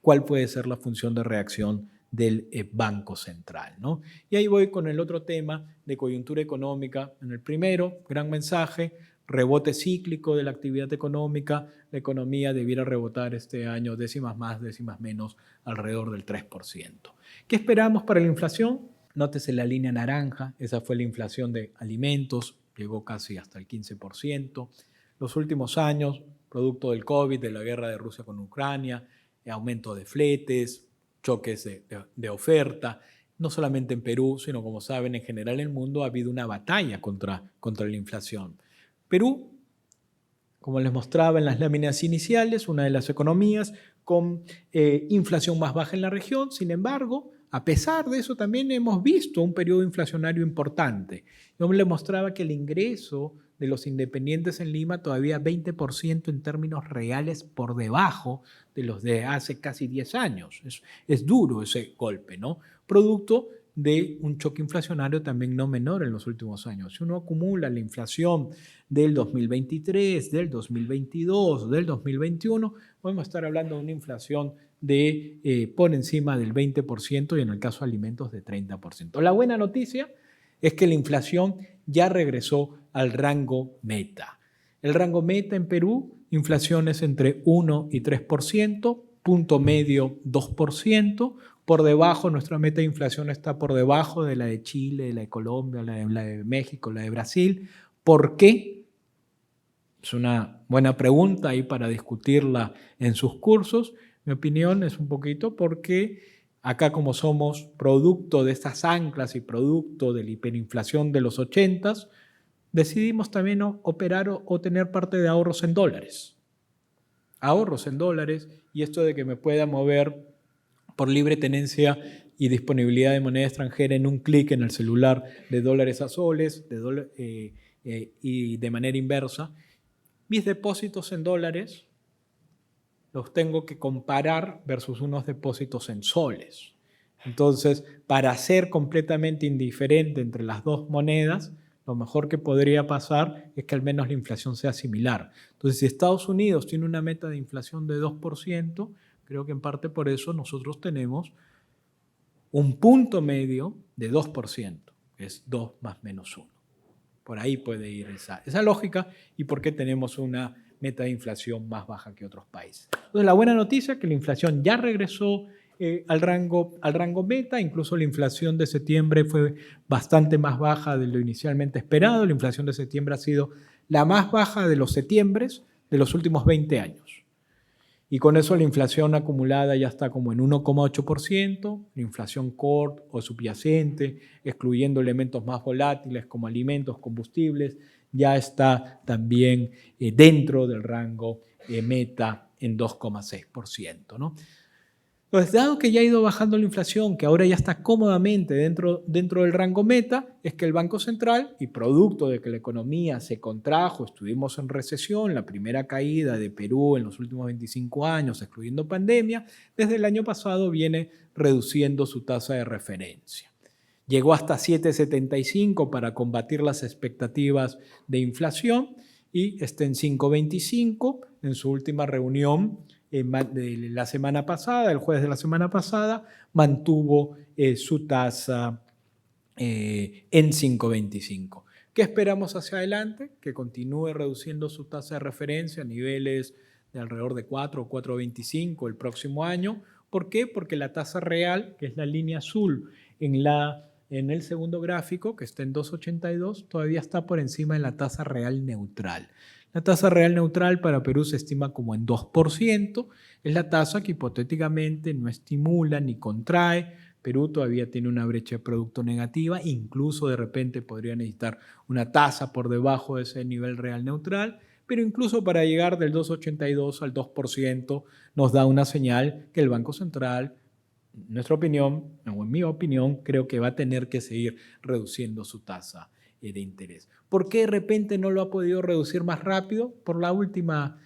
¿cuál puede ser la función de reacción del Banco Central, ¿no? Y ahí voy con el otro tema de coyuntura económica. En el primero, gran mensaje, rebote cíclico de la actividad económica. La economía debiera rebotar este año décimas más, décimas menos, alrededor del 3%. ¿Qué esperamos para la inflación? Nótese la línea naranja, esa fue la inflación de alimentos, llegó casi hasta el 15%. Los últimos años, producto del COVID, de la guerra de Rusia con Ucrania, aumento de fletes, choques de oferta, no solamente en Perú, sino como saben, en general en el mundo ha habido una batalla contra la inflación. Perú, como les mostraba en las láminas iniciales, una de las economías con inflación más baja en la región. Sin embargo, a pesar de eso, también hemos visto un periodo inflacionario importante. Yo les mostraba que el ingreso de los independientes en Lima todavía 20% en términos reales por debajo de los de hace casi 10 años. Es duro ese golpe, ¿no? Producto de un choque inflacionario también no menor en los últimos años. Si uno acumula la inflación del 2023, del 2022, del 2021, podemos estar hablando de una inflación de por encima del 20% y en el caso de alimentos de 30%. La buena noticia es que la inflación ya regresó al rango meta. El rango meta en Perú, inflación es entre 1 y 3%, punto medio 2%. Por debajo, nuestra meta de inflación está por debajo de la de Chile, de la de Colombia, la de México, la de Brasil. ¿Por qué? Es una buena pregunta ahí para discutirla en sus cursos. Mi opinión es un poquito porque acá, como somos producto de estas anclas y producto de la hiperinflación de los 80s, decidimos también operar o tener parte de ahorros en dólares. Ahorros en dólares, y esto de que me pueda mover por libre tenencia y disponibilidad de moneda extranjera en un clic en el celular de dólares a soles y de manera inversa. Mis depósitos en dólares los tengo que comparar versus unos depósitos en soles. Entonces, para ser completamente indiferente entre las dos monedas, lo mejor que podría pasar es que al menos la inflación sea similar. Entonces, si Estados Unidos tiene una meta de inflación de 2%, creo que en parte por eso nosotros tenemos un punto medio de 2%, que es 2 más menos 1. Por ahí puede ir esa lógica y por qué tenemos una meta de inflación más baja que otros países. Entonces, la buena noticia es que la inflación ya regresó al rango meta. Incluso la inflación de septiembre fue bastante más baja de lo inicialmente esperado. La inflación de septiembre ha sido la más baja de los septiembres de los últimos 20 años. Y con eso la inflación acumulada ya está como en 1,8%, la inflación core o subyacente, excluyendo elementos más volátiles como alimentos, combustibles, ya está también dentro del rango meta en 2,6%, ¿no? Entonces, dado que ya ha ido bajando la inflación, que ahora ya está cómodamente dentro del rango meta, es que el Banco Central, y producto de que la economía se contrajo, estuvimos en recesión, la primera caída de Perú en los últimos 25 años, excluyendo pandemia, desde el año pasado viene reduciendo su tasa de referencia. Llegó hasta 7,75 para combatir las expectativas de inflación y está en 5,25 en su última reunión de la semana pasada, el jueves de la semana pasada, mantuvo su tasa en 5,25. ¿Qué esperamos hacia adelante? Que continúe reduciendo su tasa de referencia a niveles de alrededor de 4 o 4,25 el próximo año. ¿Por qué? Porque la tasa real, que es la línea azul en el segundo gráfico, que está en 2,82, todavía está por encima de la tasa real neutral. La tasa real neutral para Perú se estima como en 2%. Es la tasa que hipotéticamente no estimula ni contrae. Perú todavía tiene una brecha de producto negativa. Incluso de repente podría necesitar una tasa por debajo de ese nivel real neutral. Pero incluso para llegar del 2,82 al 2% nos da una señal que el Banco Central, en nuestra opinión, o en mi opinión, creo que va a tener que seguir reduciendo su tasa de interés. ¿Por qué de repente no lo ha podido reducir más rápido? Por la última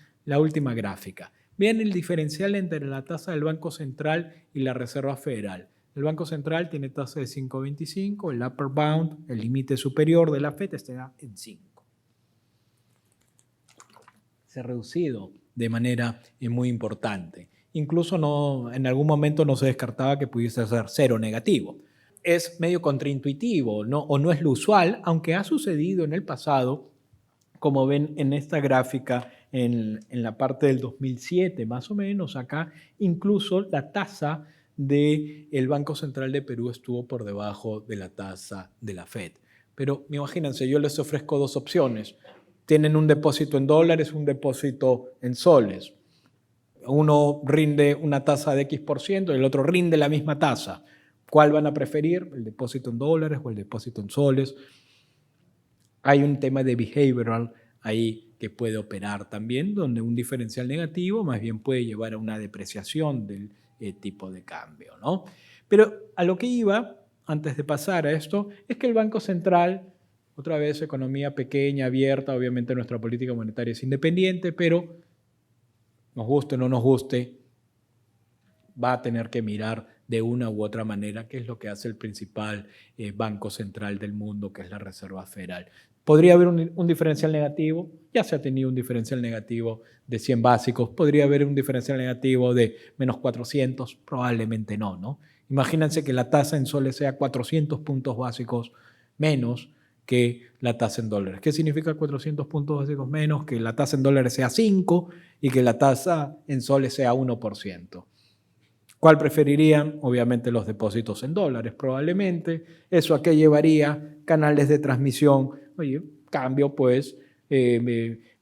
gráfica. Vean el diferencial entre la tasa del Banco Central y la Reserva Federal. El Banco Central tiene tasa de 5,25, el upper bound, el límite superior de la FED, está en 5. Se ha reducido de manera muy importante. Incluso en algún momento no se descartaba que pudiese ser cero negativo. Es medio contraintuitivo, ¿no? O no es lo usual, aunque ha sucedido en el pasado, como ven en esta gráfica, en la parte del 2007 más o menos, acá incluso la tasa del Banco Central de Perú estuvo por debajo de la tasa de la FED. Pero imagínense, yo les ofrezco dos opciones. Tienen un depósito en dólares, un depósito en soles. Uno rinde una tasa de X% y el otro rinde la misma tasa. ¿Cuál van a preferir? ¿El depósito en dólares o el depósito en soles? Hay un tema de behavioral ahí que puede operar también, donde un diferencial negativo más bien puede llevar a una depreciación del tipo de cambio, ¿no? Pero a lo que iba, antes de pasar a esto, es que el Banco Central, otra vez economía pequeña, abierta, obviamente nuestra política monetaria es independiente, pero nos guste o no nos guste, va a tener que mirar de una u otra manera qué es lo que hace el principal banco central del mundo, que es la Reserva Federal. ¿Podría haber un diferencial negativo? Ya se ha tenido un diferencial negativo de 100 básicos. ¿Podría haber un diferencial negativo de menos 400? Probablemente no, ¿no? Imagínense que la tasa en soles sea 400 puntos básicos menos que la tasa en dólares. ¿Qué significa 400 puntos básicos menos? Que la tasa en dólares sea 5 y que la tasa en soles sea 1%. ¿Cuál preferirían? Obviamente los depósitos en dólares, probablemente. ¿Eso a qué llevaría? Canales de transmisión. Oye, cambio pues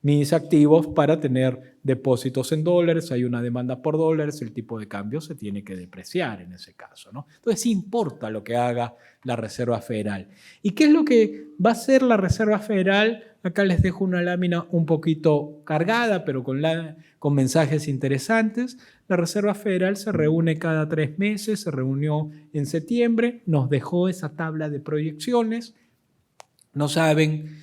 mis activos para tener depósitos en dólares, hay una demanda por dólares, el tipo de cambio se tiene que depreciar en ese caso, ¿no? Entonces sí importa lo que haga la Reserva Federal. ¿Y qué es lo que va a hacer la Reserva Federal? Acá les dejo una lámina un poquito cargada, pero con mensajes interesantes. La Reserva Federal se reúne cada 3 meses, se reunió en septiembre, nos dejó esa tabla de proyecciones. No saben,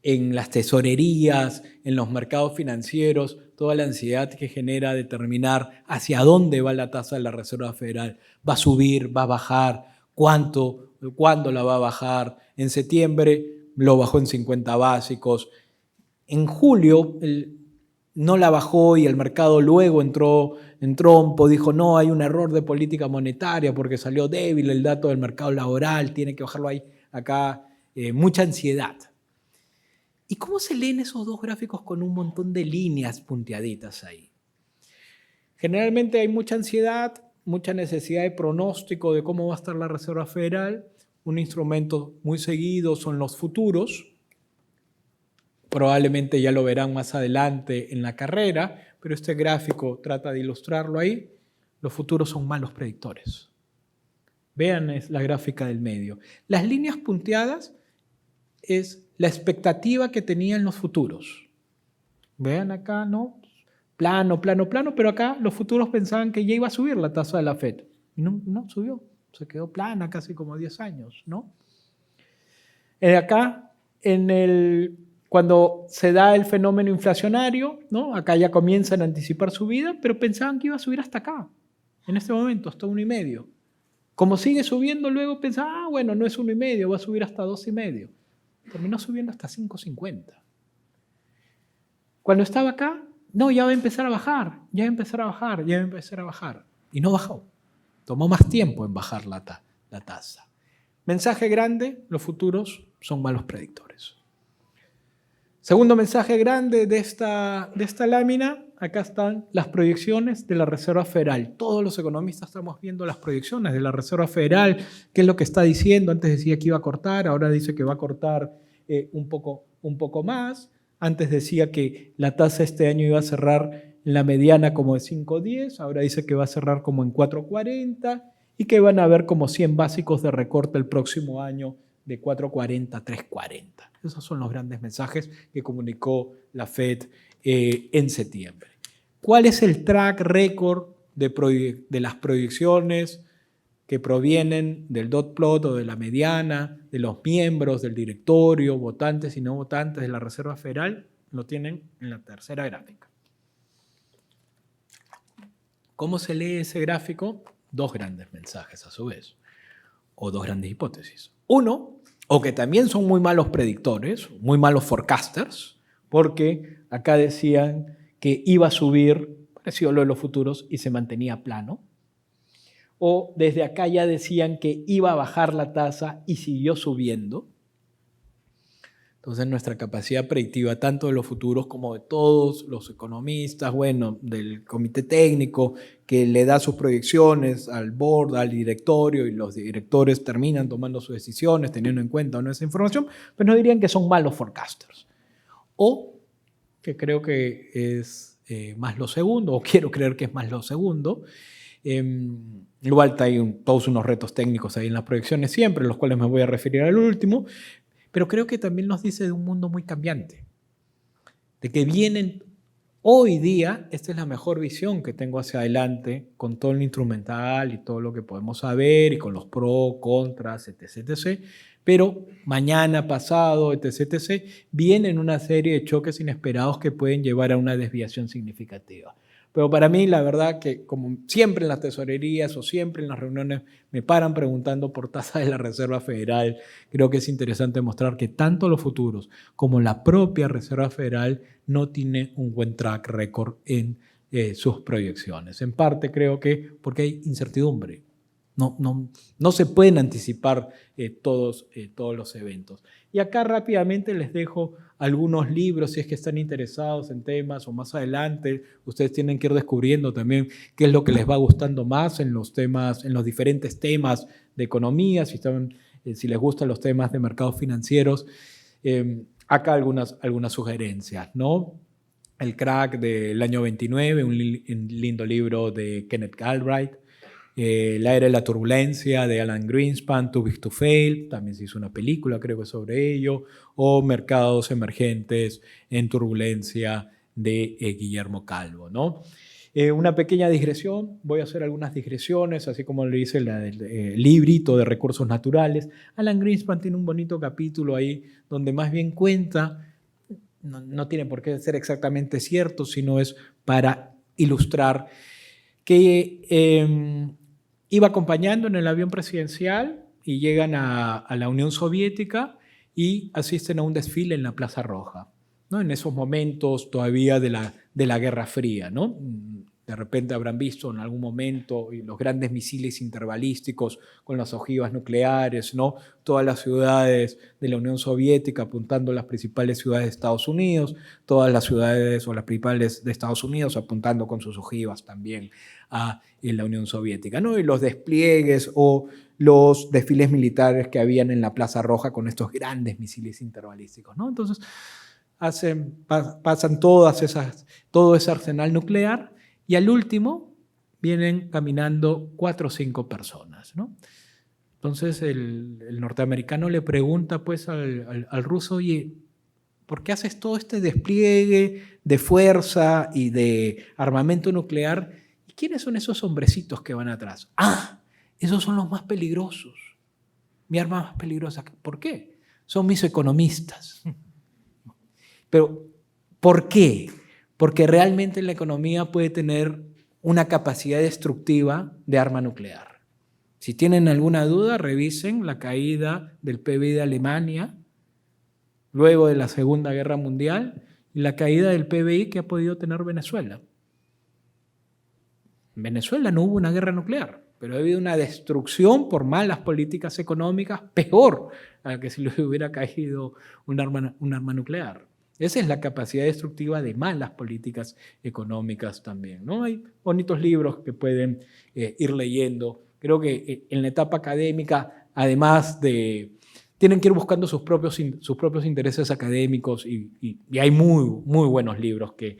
en las tesorerías, en los mercados financieros, toda la ansiedad que genera determinar hacia dónde va la tasa de la Reserva Federal. ¿Va a subir? ¿Va a bajar? ¿Cuánto? ¿Cuándo la va a bajar? En septiembre lo bajó en 50 básicos. En julio no la bajó y el mercado luego entró en trompo, dijo no, hay un error de política monetaria porque salió débil el dato del mercado laboral, tiene que bajarlo ahí. Acá mucha ansiedad. ¿Y cómo se leen esos dos gráficos con un montón de líneas punteaditas ahí? Generalmente hay mucha ansiedad, mucha necesidad de pronóstico de cómo va a estar la Reserva Federal. Un instrumento muy seguido son los futuros. Probablemente ya lo verán más adelante en la carrera, pero este gráfico trata de ilustrarlo ahí. Los futuros son malos predictores. Vean la gráfica del medio. Las líneas punteadas es la expectativa que tenían los futuros. Vean acá, ¿no? Plano, plano, plano, pero acá los futuros pensaban que ya iba a subir la tasa de la Fed. Y no subió, se quedó plana casi como 10 años, ¿no? Acá, cuando se da el fenómeno inflacionario, ¿no? Acá ya comienzan a anticipar subida, pero pensaban que iba a subir hasta acá, en este momento, hasta 1,5. Como sigue subiendo, luego pensaban, bueno, no es 1,5, va a subir hasta 2,5. Terminó subiendo hasta 5,50. Cuando estaba acá, no, ya va a empezar a bajar, ya va a empezar a bajar, ya va a empezar a bajar. Y no bajó. Tomó más tiempo en bajar la tasa. Mensaje grande, los futuros son malos predictores. Segundo mensaje grande de esta lámina, acá están las proyecciones de la Reserva Federal. Todos los economistas estamos viendo las proyecciones de la Reserva Federal, qué es lo que está diciendo. Antes decía que iba a cortar, ahora dice que va a cortar un poco más. Antes decía que la tasa este año iba a cerrar en la mediana como de 5,10, ahora dice que va a cerrar como en 4,40 y que van a haber como 100 básicos de recorte el próximo año de 4,40 a 3,40. Esos son los grandes mensajes que comunicó la Fed en septiembre. ¿Cuál es el track record de las proyecciones que provienen del dot plot o de la mediana, de los miembros del directorio, votantes y no votantes de la Reserva Federal? Lo tienen en la tercera gráfica. ¿Cómo se lee ese gráfico? Dos grandes mensajes a su vez, o dos grandes hipótesis. Uno, o que también son muy malos predictores, muy malos forecasters, porque acá decían que iba a subir, parecido a lo de los futuros, y se mantenía plano. O desde acá ya decían que iba a bajar la tasa y siguió subiendo. Entonces nuestra capacidad predictiva, tanto de los futuros como de todos los economistas, bueno, del comité técnico que le da sus proyecciones al board, al directorio, y los directores terminan tomando sus decisiones teniendo en cuenta o no esa información, pero no dirían que son malos forecasters. O, que creo que es más lo segundo, o quiero creer que es más lo segundo, Igual hay todos unos retos técnicos ahí en las proyecciones siempre, los cuales me voy a referir al último, pero creo que también nos dice de un mundo muy cambiante, de que vienen hoy día, esta es la mejor visión que tengo hacia adelante, con todo el instrumental y todo lo que podemos saber, y con los pros, contras, etc., etc., pero mañana, pasado, etc., etc., vienen una serie de choques inesperados que pueden llevar a una desviación significativa. Pero para mí, la verdad que como siempre en las tesorerías o siempre en las reuniones me paran preguntando por tasa de la Reserva Federal, creo que es interesante mostrar que tanto los futuros como la propia Reserva Federal no tiene un buen track record en sus proyecciones. En parte creo que porque hay incertidumbre. No se pueden anticipar todos los eventos. Y acá rápidamente les dejo algunos libros si es que están interesados en temas, o más adelante ustedes tienen que ir descubriendo también qué es lo que les va gustando más en los temas, en los diferentes temas de economía, si les gustan los temas de mercados financieros. Acá algunas sugerencias, ¿no? El Crack del año 29, un lindo libro de Kenneth Galbraith. La era de la turbulencia de Alan Greenspan, Too Big to Fail, también se hizo una película creo que sobre ello, o Mercados Emergentes en Turbulencia de Guillermo Calvo, ¿no? Una pequeña digresión, voy a hacer algunas digresiones, así como le dice el librito de recursos naturales. Alan Greenspan tiene un bonito capítulo ahí donde más bien cuenta, no tiene por qué ser exactamente cierto, sino es para ilustrar que iba acompañando en el avión presidencial y llegan a la Unión Soviética y asisten a un desfile en la Plaza Roja, ¿no? En esos momentos todavía de la Guerra Fría, ¿no? De repente habrán visto en algún momento los grandes misiles interbalísticos con las ojivas nucleares, ¿no? Todas las ciudades de la Unión Soviética apuntando a las principales ciudades de Estados Unidos, todas las ciudades o las principales de Estados Unidos apuntando con sus ojivas también a la Unión Soviética, ¿no? Y los despliegues o los desfiles militares que habían en la Plaza Roja con estos grandes misiles interbalísticos, ¿no? Entonces pasan todo ese arsenal nuclear y al último vienen caminando 4 o 5 personas, ¿no? Entonces el norteamericano le pregunta pues al ruso, oye, ¿por qué haces todo este despliegue de fuerza y de armamento nuclear? ¿Y quiénes son esos hombrecitos que van atrás? Ah, esos son los más peligrosos. Mi arma más peligrosa. ¿Por qué? Son mis economistas. Pero, ¿por qué? Porque realmente la economía puede tener una capacidad destructiva de arma nuclear. Si tienen alguna duda, revisen la caída del PIB de Alemania luego de la Segunda Guerra Mundial y la caída del PBI que ha podido tener Venezuela. En Venezuela no hubo una guerra nuclear, pero ha habido una destrucción por malas políticas económicas peor a la que si le hubiera caído un arma nuclear. Esa es la capacidad destructiva de malas políticas económicas también, ¿no? Hay bonitos libros que pueden ir leyendo. Creo que en la etapa académica, además de... tienen que ir buscando sus propios intereses académicos y hay muy buenos libros que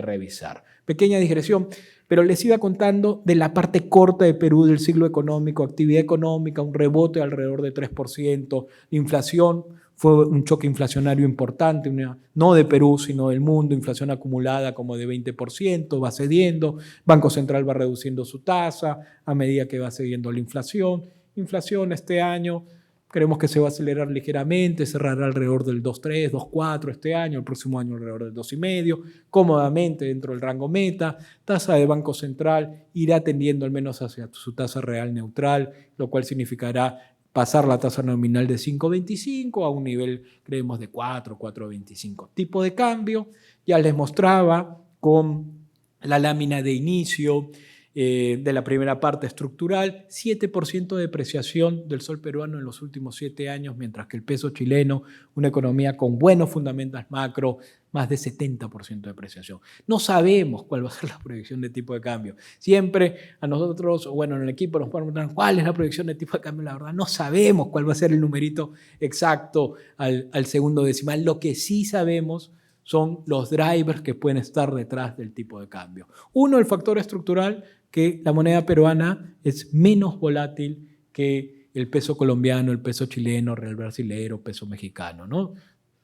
revisar. Pequeña digresión, pero les iba contando de la parte corta de Perú del ciclo económico, actividad económica, un rebote de alrededor de 3%, inflación, fue un choque inflacionario importante, no de Perú, sino del mundo, inflación acumulada como de 20%, va cediendo, Banco Central va reduciendo su tasa a medida que va cediendo la inflación. Inflación este año creemos que se va a acelerar ligeramente, cerrará alrededor del 2,3, 2,4 este año, el próximo año alrededor del 2,5, cómodamente dentro del rango meta. Tasa de Banco Central irá tendiendo al menos hacia su tasa real neutral, lo cual significará pasar la tasa nominal de 5,25 a un nivel, creemos, de 4, 4,25. Tipo de cambio, ya les mostraba con la lámina de inicio de la primera parte estructural, 7% de depreciación del sol peruano en los últimos 7 años, mientras que el peso chileno, una economía con buenos fundamentos macro, más de 70% de depreciación. No sabemos cuál va a ser la proyección de tipo de cambio. Siempre a nosotros, bueno, en el equipo nos preguntan cuál es la proyección de tipo de cambio. La verdad, no sabemos cuál va a ser el numerito exacto al segundo decimal. Lo que sí sabemos son los drivers que pueden estar detrás del tipo de cambio. Uno, el factor estructural, que la moneda peruana es menos volátil que el peso colombiano, el peso chileno, real brasilero, peso mexicano, ¿no?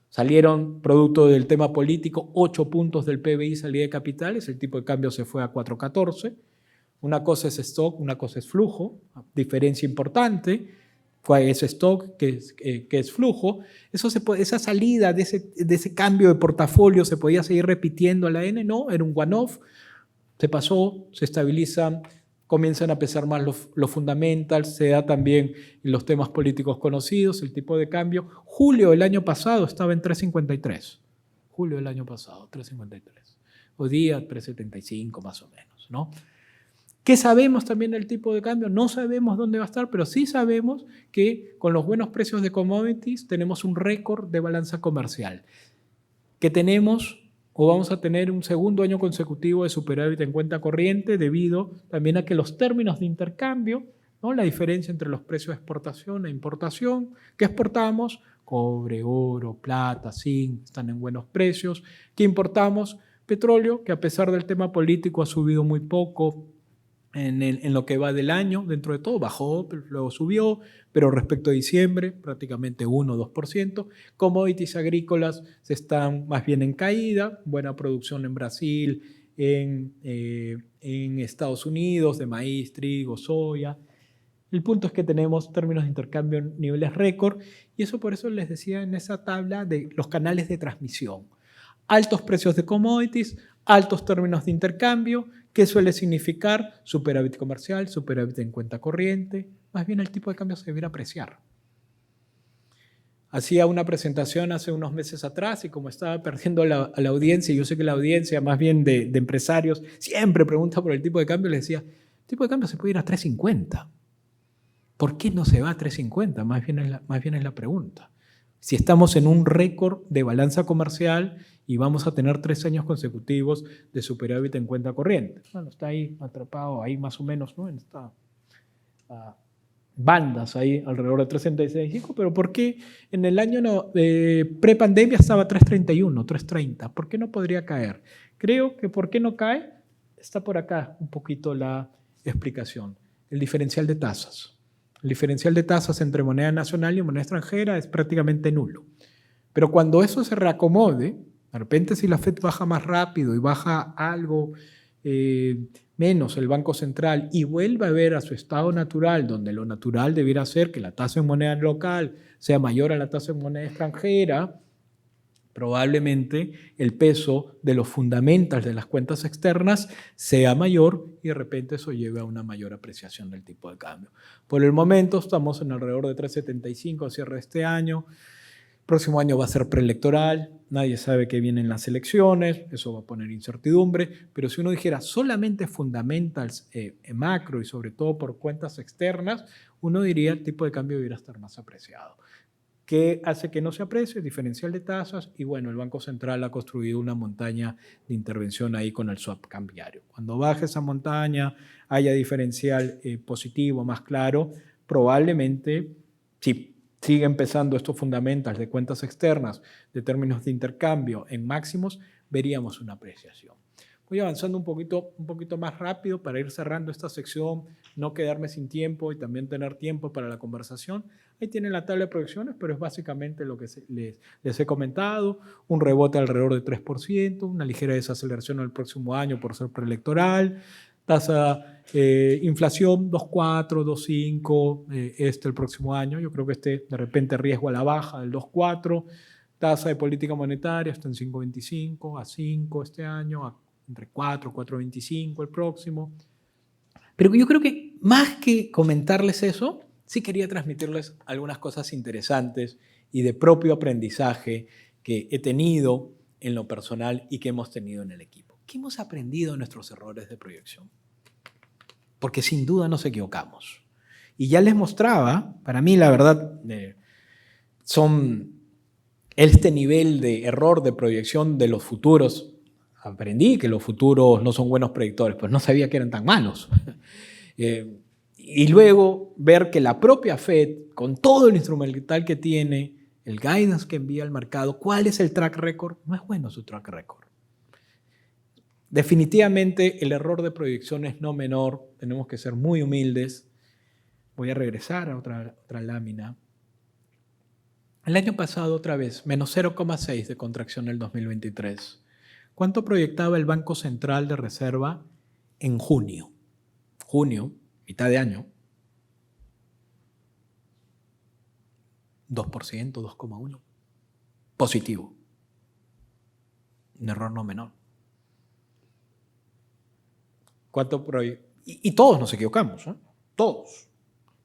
Salieron, producto del tema político, 8 puntos del PBI salida de capitales, el tipo de cambio se fue a 4.14. Una cosa es stock, una cosa es flujo, diferencia importante. ¿Cuál es stock? ¿Qué es flujo? Esa salida de ese cambio de portafolio se podía seguir repitiendo a la N, ¿no? Era un one-off, se pasó, se estabilizan, comienzan a pesar más los fundamentals, se da también en los temas políticos conocidos, el tipo de cambio. Julio del año pasado estaba en 3.53. Julio del año pasado, 3.53. Hoy día 3.75 más o menos, ¿no? ¿Qué sabemos también del tipo de cambio? No sabemos dónde va a estar, pero sí sabemos que con los buenos precios de commodities tenemos un récord de balanza comercial, que tenemos o vamos a tener un segundo año consecutivo de superávit en cuenta corriente debido también a que los términos de intercambio, ¿no? La diferencia entre los precios de exportación e importación, que exportamos, cobre, oro, plata, zinc, están en buenos precios, que importamos petróleo, que a pesar del tema político ha subido muy poco, en lo que va del año, dentro de todo, bajó, pero luego subió, pero respecto a diciembre, prácticamente 1 o 2%. Commodities agrícolas están más bien en caída, buena producción en Brasil, en Estados Unidos, de maíz, trigo, soya. El punto es que tenemos términos de intercambio en niveles récord, y eso por eso les decía en esa tabla de los canales de transmisión. Altos precios de commodities, altos términos de intercambio. ¿Qué suele significar? Superávit comercial, superávit en cuenta corriente. Más bien el tipo de cambio se debiera apreciar. Hacía una presentación hace unos meses atrás y como estaba perdiendo a la audiencia, y yo sé que la audiencia más bien de empresarios siempre pregunta por el tipo de cambio, les decía, el tipo de cambio se puede ir a 3.50. ¿Por qué no se va a 3.50? Más bien es la pregunta. Si estamos en un récord de balanza comercial y vamos a tener 3 años consecutivos de superávit en cuenta corriente. Bueno, está ahí atrapado, ahí más o menos, ¿no? En estas bandas ahí alrededor de 3.65, pero ¿por qué en el año pre-pandemia estaba 3.31, 3.30? ¿Por qué no podría caer? Creo que ¿por qué no cae? Está por acá un poquito la explicación. El diferencial de tasas. El diferencial de tasas entre moneda nacional y moneda extranjera es prácticamente nulo. Pero cuando eso se reacomode, de repente si la Fed baja más rápido y baja algo menos el Banco Central y vuelve a ver a su estado natural, donde lo natural debiera ser que la tasa en moneda local sea mayor a la tasa en moneda extranjera, probablemente el peso de los fundamentals de las cuentas externas sea mayor y de repente eso lleve a una mayor apreciación del tipo de cambio. Por el momento estamos en alrededor de 3.75 a cierre de este año. El próximo año va a ser preelectoral, nadie sabe qué vienen las elecciones, eso va a poner incertidumbre, pero si uno dijera solamente fundamentals macro y sobre todo por cuentas externas, uno diría el tipo de cambio debería estar más apreciado. ¿Qué hace que no se aprecie? Diferencial de tasas y bueno, el Banco Central ha construido una montaña de intervención ahí con el swap cambiario. Cuando baje esa montaña, haya diferencial positivo, más claro, probablemente si sigue empezando estos fundamentals de cuentas externas, de términos de intercambio en máximos, veríamos una apreciación. Voy avanzando un poquito más rápido para ir cerrando esta sección, no quedarme sin tiempo y también tener tiempo para la conversación. Ahí tienen la tabla de proyecciones, pero es básicamente lo que les he comentado. Un rebote alrededor de 3%, una ligera desaceleración el próximo año por ser preelectoral. Tasa inflación 2.4, 2.5 el próximo año. Yo creo que de repente riesgo a la baja del 2.4. Tasa de política monetaria está en 5.25, a 5 este año, entre 4, 4.25 el próximo. Pero yo creo que más que comentarles eso, sí quería transmitirles algunas cosas interesantes y de propio aprendizaje que he tenido en lo personal y que hemos tenido en el equipo. ¿Qué hemos aprendido de nuestros errores de proyección? Porque sin duda nos equivocamos. Y ya les mostraba, para mí la verdad, son este nivel de error de proyección de los futuros. Aprendí que los futuros no son buenos predictores, pues no sabía que eran tan malos. Y luego ver que la propia Fed, con todo el instrumental que tiene, el guidance que envía al mercado, cuál es el track record. No es bueno su track record. Definitivamente el error de proyección es no menor, tenemos que ser muy humildes. Voy a regresar a otra lámina. El año pasado otra vez, menos 0,6 de contracción en el 2023. ¿Cuánto proyectaba el Banco Central de Reserva en junio? Junio, mitad de año. 2%, 2,1%. Positivo. Un error no menor. Y todos nos equivocamos, ¿eh? Todos.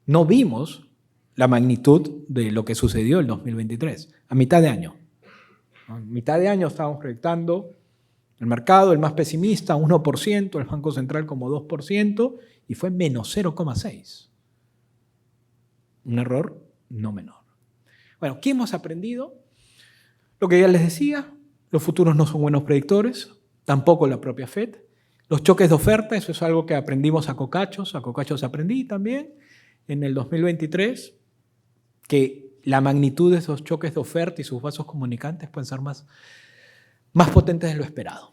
No vimos la magnitud de lo que sucedió en 2023, a mitad de año. A mitad de año estábamos proyectando el mercado, el más pesimista, 1%, el Banco Central como 2%, y fue menos 0,6%. Un error no menor. Bueno, ¿qué hemos aprendido? Lo que ya les decía, los futuros no son buenos predictores, tampoco la propia Fed. Los choques de oferta, eso es algo que aprendimos a cocachos aprendí también en el 2023, que la magnitud de esos choques de oferta y sus vasos comunicantes pueden ser más potentes de lo esperado.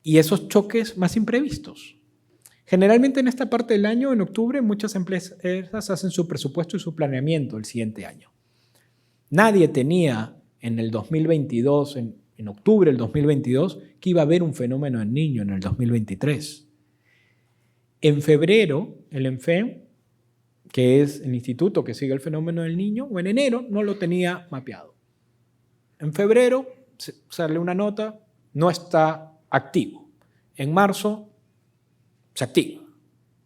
Y esos choques más imprevistos. Generalmente en esta parte del año, en octubre, muchas empresas hacen su presupuesto y su planeamiento el siguiente año. Nadie tenía en el 2022, en octubre del 2022, que iba a haber un fenómeno del Niño en el 2023. En febrero, el ENFEM, que es el instituto que sigue el fenómeno del Niño, o en enero no lo tenía mapeado. En febrero sale una nota, no está activo. En marzo se activa.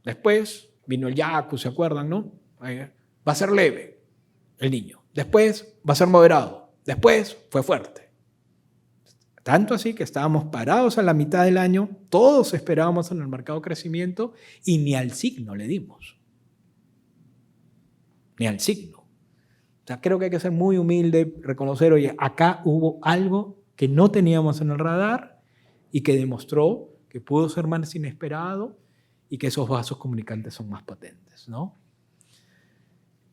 Después vino el Yaku, ¿se acuerdan, no? Va a ser leve el Niño. Después va a ser moderado. Después fue fuerte. Tanto así que estábamos parados a la mitad del año, todos esperábamos en el mercado crecimiento y ni al signo le dimos. Ni al signo. O sea, creo que hay que ser muy humilde, reconocer, oye, acá hubo algo que no teníamos en el radar y que demostró que pudo ser más inesperado y que esos vasos comunicantes son más potentes, ¿no?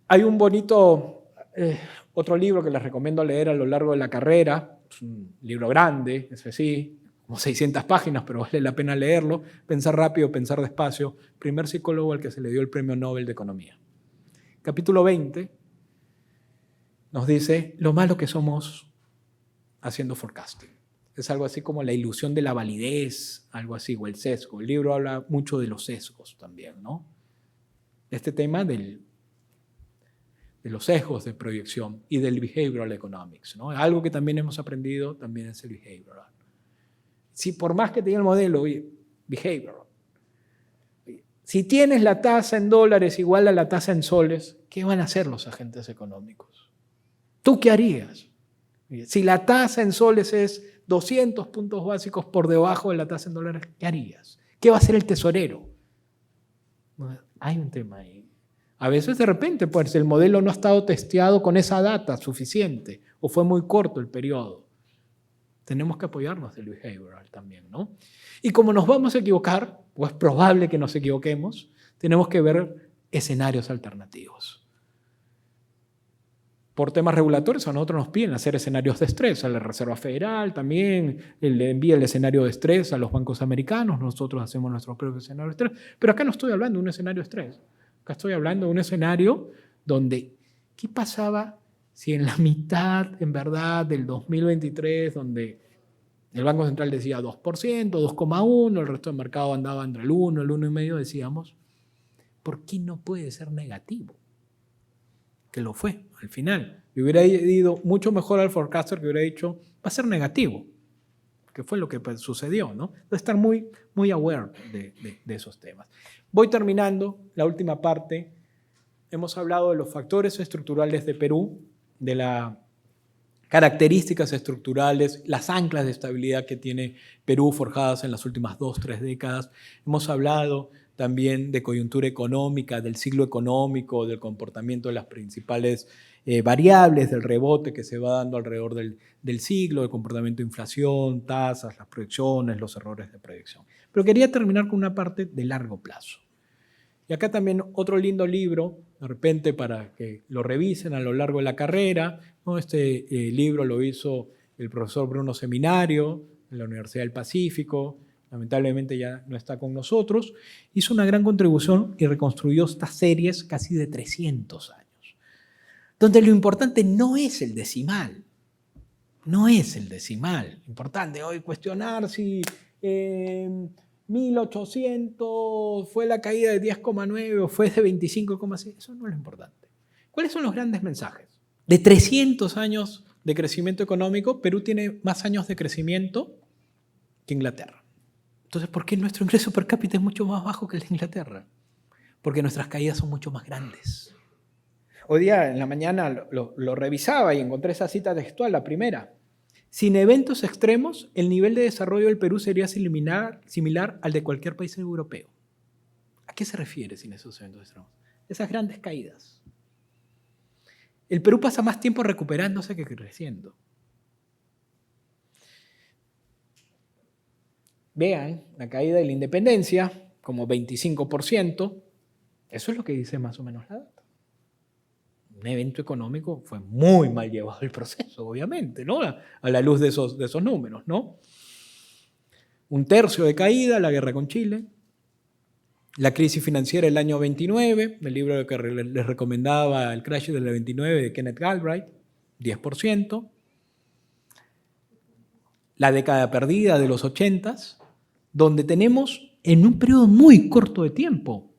Hay un bonito, otro libro que les recomiendo leer a lo largo de la carrera, es un libro grande, ese sí, como 600 páginas, pero vale la pena leerlo. Pensar rápido, pensar despacio. Primer psicólogo al que se le dio el Premio Nobel de Economía. Capítulo 20 nos dice lo malo que somos haciendo forecasting. Es algo así como la ilusión de la validez, algo así, o el sesgo. El libro habla mucho de los sesgos también, ¿no? Este tema de los sesgos de proyección y del behavioral economics, ¿no? Algo que también hemos aprendido también es el behavioral. Si por más que tenga el modelo, oye, behavioral. Si tienes la tasa en dólares igual a la tasa en soles, ¿qué van a hacer los agentes económicos? ¿Tú qué harías? Si la tasa en soles es 200 puntos básicos por debajo de la tasa en dólares, ¿qué harías? ¿Qué va a hacer el tesorero? Hay un tema ahí. A veces de repente, pues el modelo no ha estado testeado con esa data suficiente o fue muy corto el periodo. Tenemos que apoyarnos del behavioral también, ¿no? Y como nos vamos a equivocar, o es probable que nos equivoquemos, tenemos que ver escenarios alternativos. Por temas regulatorios, a nosotros nos piden hacer escenarios de estrés. A la Reserva Federal también le envía el escenario de estrés a los bancos americanos. Nosotros hacemos nuestro propio escenario de estrés. Pero acá no estoy hablando de un escenario de estrés. Acá estoy hablando de un escenario donde, ¿qué pasaba si en la mitad, en verdad, del 2023, donde el Banco Central decía 2%, 2,1%, el resto del mercado andaba entre el 1, el 1,5%, decíamos, ¿por qué no puede ser negativo? Que lo fue al final. Y hubiera ido mucho mejor al forecaster que hubiera dicho, va a ser negativo, que fue lo que sucedió, ¿no? Entonces, estar muy, muy aware de esos temas. Voy terminando la última parte. Hemos hablado de los factores estructurales de Perú, de las características estructurales, las anclas de estabilidad que tiene Perú forjadas en las últimas 2-3 décadas. Hemos hablado también de coyuntura económica, del ciclo económico, del comportamiento de las principales variables, del rebote que se va dando alrededor del siglo, del comportamiento de inflación, tasas, las proyecciones, los errores de proyección. Pero quería terminar con una parte de largo plazo. Y acá también otro lindo libro, de repente para que lo revisen a lo largo de la carrera, ¿no? Este libro lo hizo el profesor Bruno Seminario, en la Universidad del Pacífico, lamentablemente ya no está con nosotros, hizo una gran contribución y reconstruyó estas series casi de 300 años, donde lo importante no es el decimal, no es el decimal. Importante hoy cuestionar si 1800 fue la caída de 10,9 o fue de 25,6. Eso no es lo importante. ¿Cuáles son los grandes mensajes? De 300 años de crecimiento económico, Perú tiene más años de crecimiento que Inglaterra. Entonces, ¿por qué nuestro ingreso per cápita es mucho más bajo que el de Inglaterra? Porque nuestras caídas son mucho más grandes. Hoy día en la mañana lo revisaba y encontré esa cita textual, la primera. Sin eventos extremos, el nivel de desarrollo del Perú sería similar al de cualquier país europeo. ¿A qué se refiere sin esos eventos extremos? Esas grandes caídas. El Perú pasa más tiempo recuperándose que creciendo. Vean la caída de la independencia como 25%. Eso es lo que dice más o menos la data. Un evento económico fue muy mal llevado el proceso, obviamente, ¿no? A la luz de esos números, ¿no? 1/3 de caída, la guerra con Chile, la crisis financiera del año 29, el libro que les recomendaba, El Crash del 29 de Kenneth Galbraith, 10%. La década perdida de los 80s, donde tenemos en un periodo muy corto de tiempo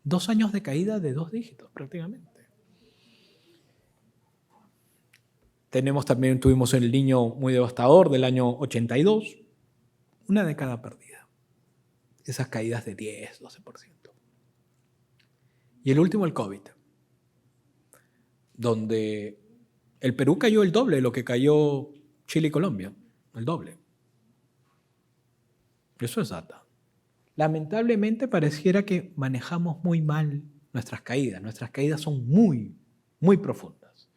2 años de caída de 2 dígitos prácticamente. Tuvimos el Niño muy devastador del año 82, una década perdida. Esas caídas de 10, 12%. Y el último, el COVID, donde el Perú cayó el doble de lo que cayó Chile y Colombia, el doble. Eso es data. Lamentablemente pareciera que manejamos muy mal nuestras caídas. Nuestras caídas son muy, muy profundas.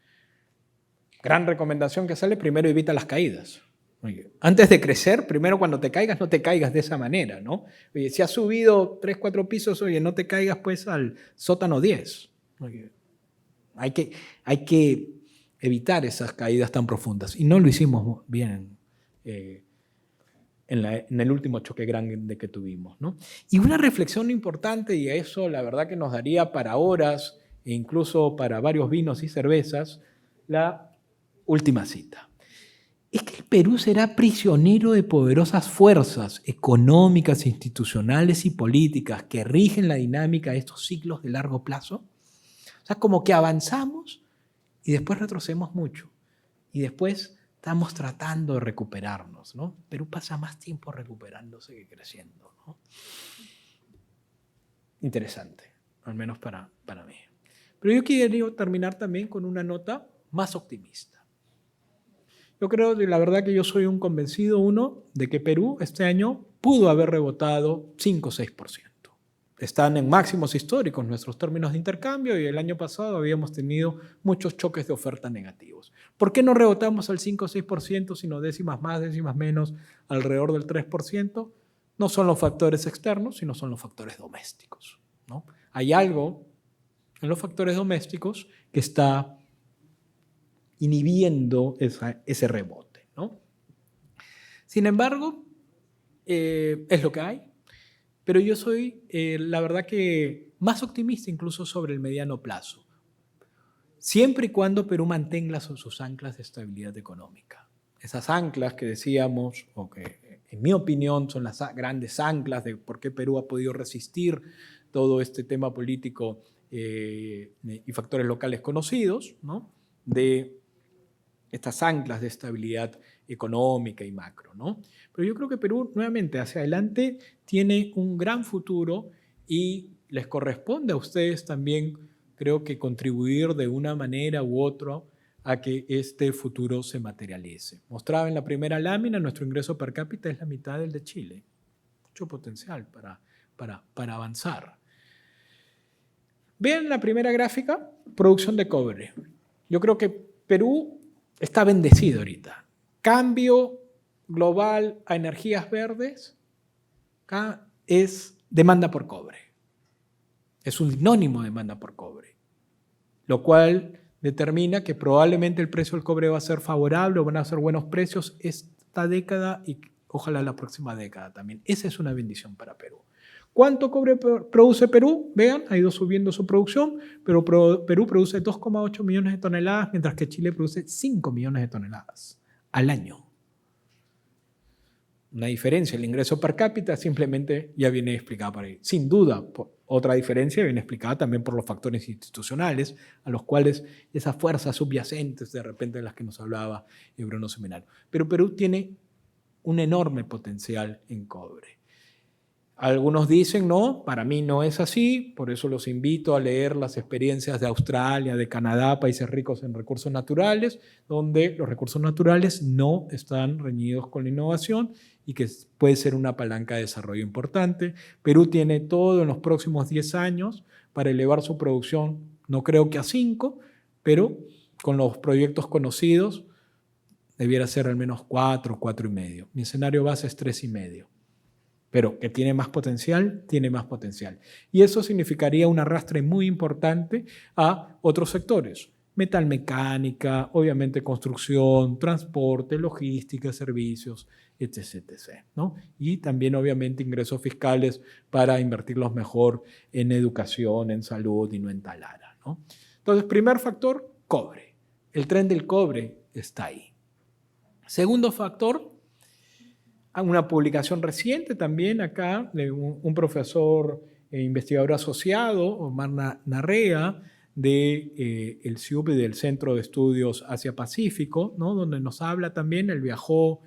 Gran recomendación que sale, primero evita las caídas. Oye, antes de crecer, primero cuando te caigas, no te caigas de esa manera, ¿no? Oye, si has subido 3, 4 pisos, oye, no te caigas pues al sótano 10. Oye, hay que evitar esas caídas tan profundas. Y no lo hicimos bien en el último choque grande que tuvimos, ¿no? Y una reflexión importante, y a eso la verdad que nos daría para horas, e incluso para varios vinos y cervezas, la última cita. Es que el Perú será prisionero de poderosas fuerzas económicas, institucionales y políticas que rigen la dinámica de estos ciclos de largo plazo. O sea, como que avanzamos y después retrocedemos mucho. Y después estamos tratando de recuperarnos, ¿no? Perú pasa más tiempo recuperándose que creciendo, ¿no? Interesante, al menos para mí. Pero yo quería terminar también con una nota más optimista. Yo creo que la verdad que yo soy un convencido, de que Perú este año pudo haber rebotado 5 o 6%. Están en máximos históricos nuestros términos de intercambio y el año pasado habíamos tenido muchos choques de oferta negativos. ¿Por qué no rebotamos al 5 o 6%, sino décimas más, décimas menos, alrededor del 3%? No son los factores externos, sino son los factores domésticos, ¿no? Hay algo en los factores domésticos que está inhibiendo ese rebote, ¿no? Sin embargo, es lo que hay, pero yo soy, la verdad que más optimista incluso sobre el mediano plazo, siempre y cuando Perú mantenga sus anclas de estabilidad económica. Esas anclas que decíamos, o que en mi opinión son las grandes anclas de por qué Perú ha podido resistir todo este tema político y factores locales conocidos, ¿no? De estas anclas de estabilidad económica y macro, ¿no? Pero yo creo que Perú, nuevamente, hacia adelante, tiene un gran futuro y les corresponde a ustedes también, creo que contribuir de una manera u otra a que este futuro se materialice. Mostraba en la primera lámina, nuestro ingreso per cápita es la mitad del de Chile. Mucho potencial para avanzar. Vean la primera gráfica, producción de cobre. Yo creo que Perú está bendecido ahorita. Cambio global a energías verdes es demanda por cobre. Es un sinónimo de demanda por cobre, lo cual determina que probablemente el precio del cobre va a ser favorable o van a ser buenos precios esta década y ojalá la próxima década también. Esa es una bendición para Perú. ¿Cuánto cobre produce Perú? Vean, ha ido subiendo su producción, pero Perú produce 2,8 millones de toneladas, mientras que Chile produce 5 millones de toneladas al año. Una diferencia, el ingreso per cápita simplemente ya viene explicada por ahí. Sin duda, otra diferencia viene explicada también por los factores institucionales, a los cuales esas fuerzas subyacentes de repente de las que nos hablaba Bruno Seminario. Pero Perú tiene un enorme potencial en cobre. Algunos dicen, no, para mí no es así, por eso los invito a leer las experiencias de Australia, de Canadá, países ricos en recursos naturales, donde los recursos naturales no están reñidos con la innovación y que puede ser una palanca de desarrollo importante. Perú tiene todo en los próximos 10 años para elevar su producción, no creo que a 5, pero con los proyectos conocidos debiera ser al menos 4, 4,5. Mi escenario base es 3,5. Pero que tiene más potencial, tiene más potencial. Y eso significaría un arrastre muy importante a otros sectores. Metalmecánica, obviamente construcción, transporte, logística, servicios, etc. ¿no? Y también obviamente ingresos fiscales para invertirlos mejor en educación, en salud y no en talara, ¿no? Entonces, primer factor, cobre. El tren del cobre está ahí. Segundo factor, una publicación reciente también acá de un profesor investigador asociado, Omar Narrea, del CIUP y del Centro de Estudios Asia-Pacífico, ¿no? Donde nos habla también, él viajó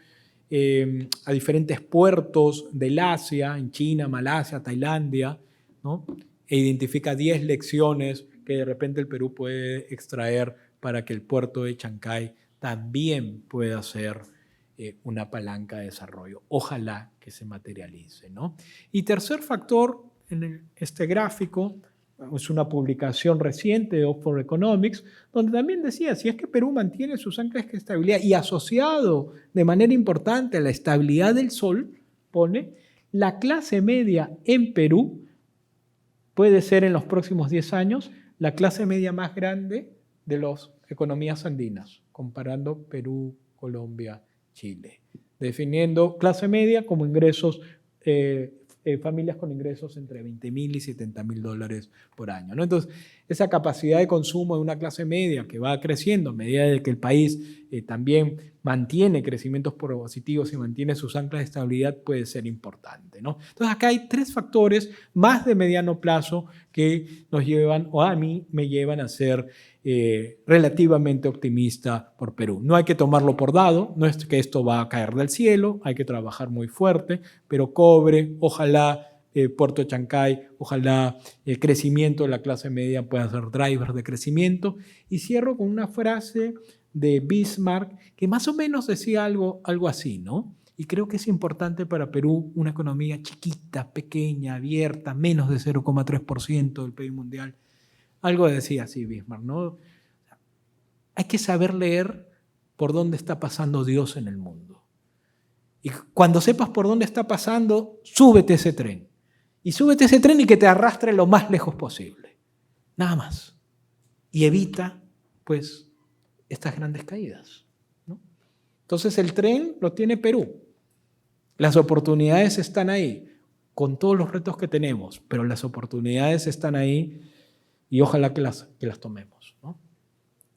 a diferentes puertos del Asia, en China, Malasia, Tailandia, ¿no? E identifica 10 lecciones que de repente el Perú puede extraer para que el puerto de Chancay también pueda ser una palanca de desarrollo. Ojalá que se materialice, ¿no? Y tercer factor, en este gráfico, es una publicación reciente de Oxford Economics, donde también decía, si es que Perú mantiene sus anclas de estabilidad y asociado de manera importante a la estabilidad del sol, pone, la clase media en Perú puede ser en los próximos 10 años la clase media más grande de las economías andinas, comparando Perú, Colombia, Chile, definiendo clase media como ingresos, familias con ingresos entre $20,000 y $70,000 por año, ¿no? Entonces, esa capacidad de consumo de una clase media que va creciendo a medida de que el país también mantiene crecimientos positivos y mantiene sus anclas de estabilidad puede ser importante, ¿no? Entonces, acá hay 3 factores más de mediano plazo que nos llevan, o a mí me llevan a ser relativamente optimista por Perú. No hay que tomarlo por dado, no es que esto va a caer del cielo, hay que trabajar muy fuerte, pero cobre, ojalá Puerto Chancay, ojalá el crecimiento de la clase media pueda ser driver de crecimiento. Y cierro con una frase de Bismarck que más o menos decía algo así, ¿no? Y creo que es importante para Perú, una economía chiquita, pequeña, abierta, menos de 0,3% del PIB mundial. Algo decía así Bismarck, ¿no? Hay que saber leer por dónde está pasando Dios en el mundo. Y cuando sepas por dónde está pasando, súbete ese tren. Y súbete ese tren y que te arrastre lo más lejos posible. Nada más. Y evita, pues, estas grandes caídas, ¿no? Entonces el tren lo tiene Perú. Las oportunidades están ahí, con todos los retos que tenemos, pero las oportunidades están ahí y ojalá que las tomemos, ¿no?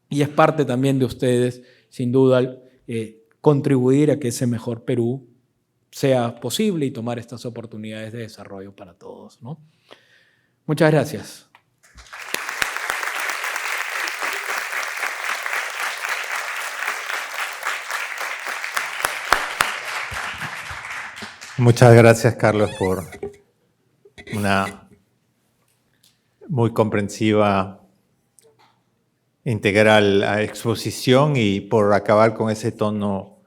Y es parte también de ustedes, sin duda, contribuir a que ese mejor Perú sea posible y tomar estas oportunidades de desarrollo para todos, ¿no? Muchas gracias.
Muchas gracias, Carlos, por una muy comprensiva, integral exposición y por acabar con ese tono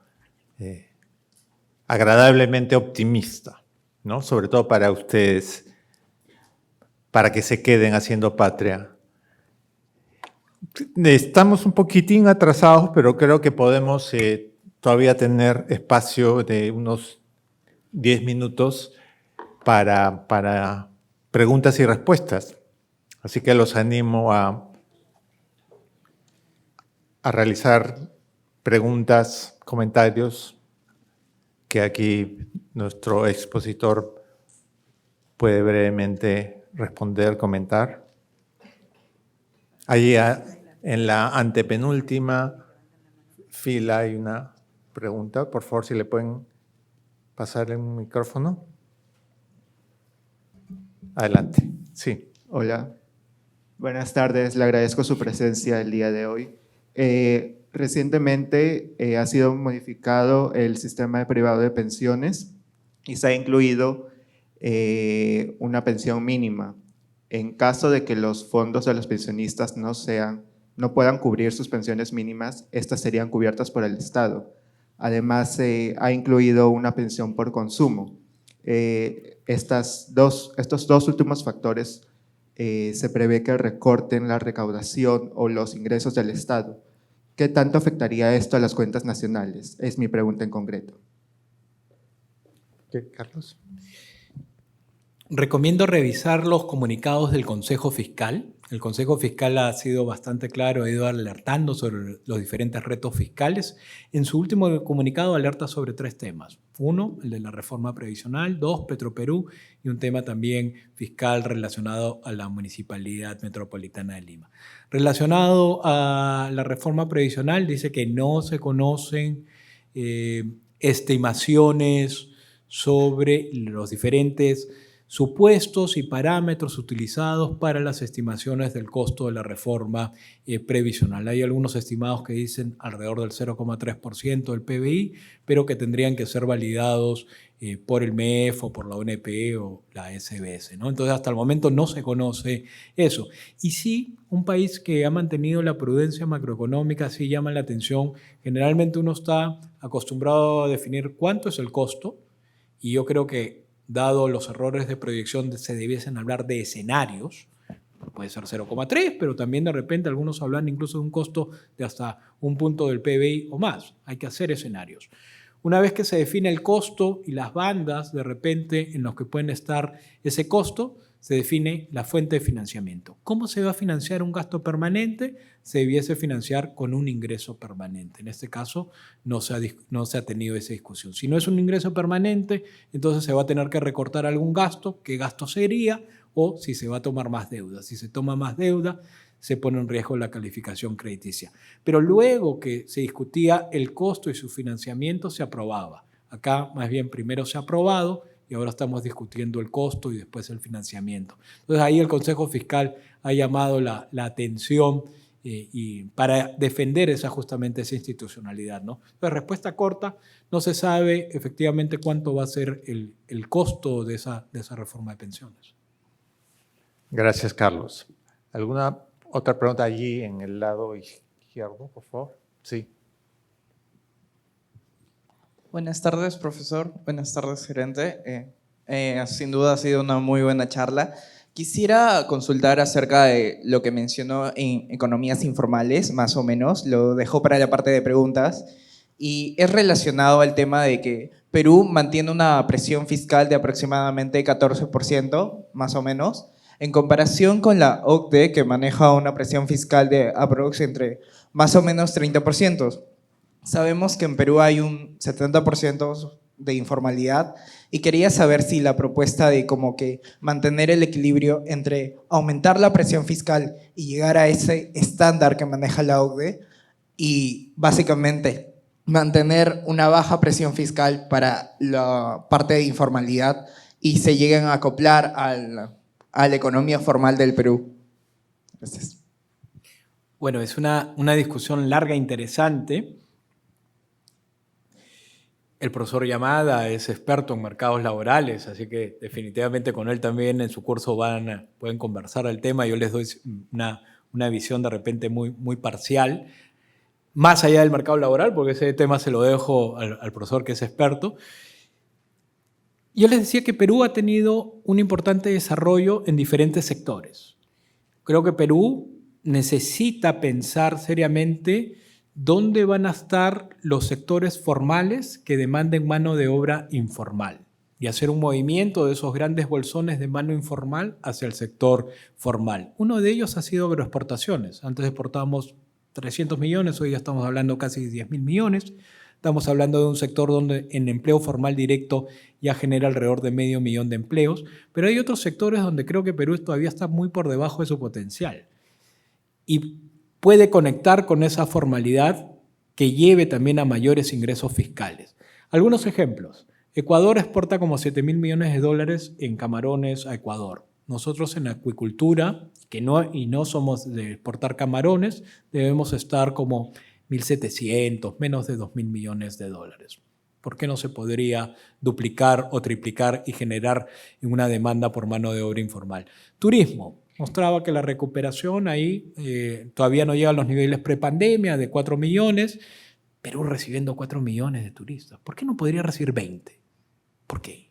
agradablemente optimista, ¿no? Sobre todo para ustedes, para que se queden haciendo patria. Estamos un poquitín atrasados, pero creo que podemos todavía tener espacio de unos 10 minutos para preguntas y respuestas. Así que los animo a realizar preguntas, comentarios, que aquí nuestro expositor puede brevemente responder, comentar. Allí en la antepenúltima fila hay una pregunta. Por favor, si le pueden pasar el micrófono. Adelante. Sí.
Hola, buenas tardes. Le agradezco su presencia el día de hoy. Recientemente ha sido modificado el sistema privado de pensiones y se ha incluido una pensión mínima. En caso de que los fondos de los pensionistas no puedan cubrir sus pensiones mínimas, estas serían cubiertas por el Estado. Además, ha incluido una pensión por consumo. Estos dos últimos factores se prevé que recorten la recaudación o los ingresos del Estado. ¿Qué tanto afectaría esto a las cuentas nacionales? Es mi pregunta en concreto.
¿Qué, Carlos?
Recomiendo revisar los comunicados del Consejo Fiscal. El Consejo Fiscal ha sido bastante claro, ha ido alertando sobre los diferentes retos fiscales. En su último comunicado alerta sobre 3 temas. 1, el de la reforma previsional. 2, Petroperú. Y un tema también fiscal relacionado a la Municipalidad Metropolitana de Lima. Relacionado a la reforma previsional, dice que no se conocen estimaciones sobre los diferentes supuestos y parámetros utilizados para las estimaciones del costo de la reforma previsional. Hay algunos estimados que dicen alrededor del 0,3% del PBI, pero que tendrían que ser validados por el MEF o por la ONP o la SBS, ¿no? Entonces, hasta el momento no se conoce eso. Y sí, un país que ha mantenido la prudencia macroeconómica sí llama la atención. Generalmente uno está acostumbrado a definir cuánto es el costo, y yo creo que dado los errores de proyección, se debiesen hablar de escenarios. Puede ser 0,3, pero también de repente algunos hablan incluso de un costo de hasta un punto del PBI o más. Hay que hacer escenarios. Una vez que se define el costo y las bandas de repente en los que pueden estar ese costo, se define la fuente de financiamiento. ¿Cómo se va a financiar un gasto permanente? Se debiese financiar con un ingreso permanente. En este caso no se ha tenido esa discusión. Si no es un ingreso permanente, entonces se va a tener que recortar algún gasto. ¿Qué gasto sería? O si se va a tomar más deuda. Si se toma más deuda, se pone en riesgo la calificación crediticia. Pero luego que se discutía el costo y su financiamiento, se aprobaba. Acá más bien primero se ha aprobado y ahora estamos discutiendo el costo y después el financiamiento. Entonces ahí el Consejo Fiscal ha llamado la atención y para defender justamente esa institucionalidad, ¿no? Entonces, respuesta corta, no se sabe efectivamente cuánto va a ser el costo de esa reforma de pensiones.
Gracias, Carlos. ¿Alguna otra pregunta allí en el lado izquierdo, por favor? Sí.
Buenas tardes, profesor. Buenas tardes, gerente. Sin duda ha sido una muy buena charla. Quisiera consultar acerca de lo que mencionó en economías informales, más o menos. Lo dejó para la parte de preguntas. Y es relacionado al tema de que Perú mantiene una presión fiscal de aproximadamente 14%, más o menos, en comparación con la OCDE, que maneja una presión fiscal de entre más o menos 30%. Sabemos que en Perú hay un 70% de informalidad y quería saber si la propuesta de como que mantener el equilibrio entre aumentar la presión fiscal y llegar a ese estándar que maneja la OCDE y básicamente mantener una baja presión fiscal para la parte de informalidad y se lleguen a acoplar a la economía formal del Perú. Gracias.
Bueno, es una discusión larga e interesante. El profesor Yamada es experto en mercados laborales, así que definitivamente con él también en su curso pueden conversar el tema. Yo les doy una visión de repente muy parcial, más allá del mercado laboral, porque ese tema se lo dejo al profesor que es experto. Yo les decía que Perú ha tenido un importante desarrollo en diferentes sectores. Creo que Perú necesita pensar seriamente ¿dónde van a estar los sectores formales que demanden mano de obra informal? y hacer un movimiento de esos grandes bolsones de mano informal hacia el sector formal. Uno de ellos ha sido agroexportaciones. Antes exportábamos 300 millones, hoy ya estamos hablando casi de 10.000 millones. Estamos hablando de un sector donde en empleo formal directo ya genera alrededor de 500.000 de empleos, pero hay otros sectores donde creo que Perú todavía está muy por debajo de su potencial y puede conectar con esa formalidad que lleve también a mayores ingresos fiscales. Algunos ejemplos. Ecuador exporta como 7.000 millones de dólares en camarones a Ecuador. Nosotros en acuicultura, no somos de exportar camarones, debemos estar como 1.700, menos de 2.000 millones de dólares. ¿Por qué no se podría duplicar o triplicar y generar una demanda por mano de obra informal? Turismo. Mostraba que la recuperación ahí todavía no llega a los niveles prepandemia de 4 millones, Perú recibiendo 4 millones de turistas. ¿Por qué no podría recibir 20? ¿Por qué?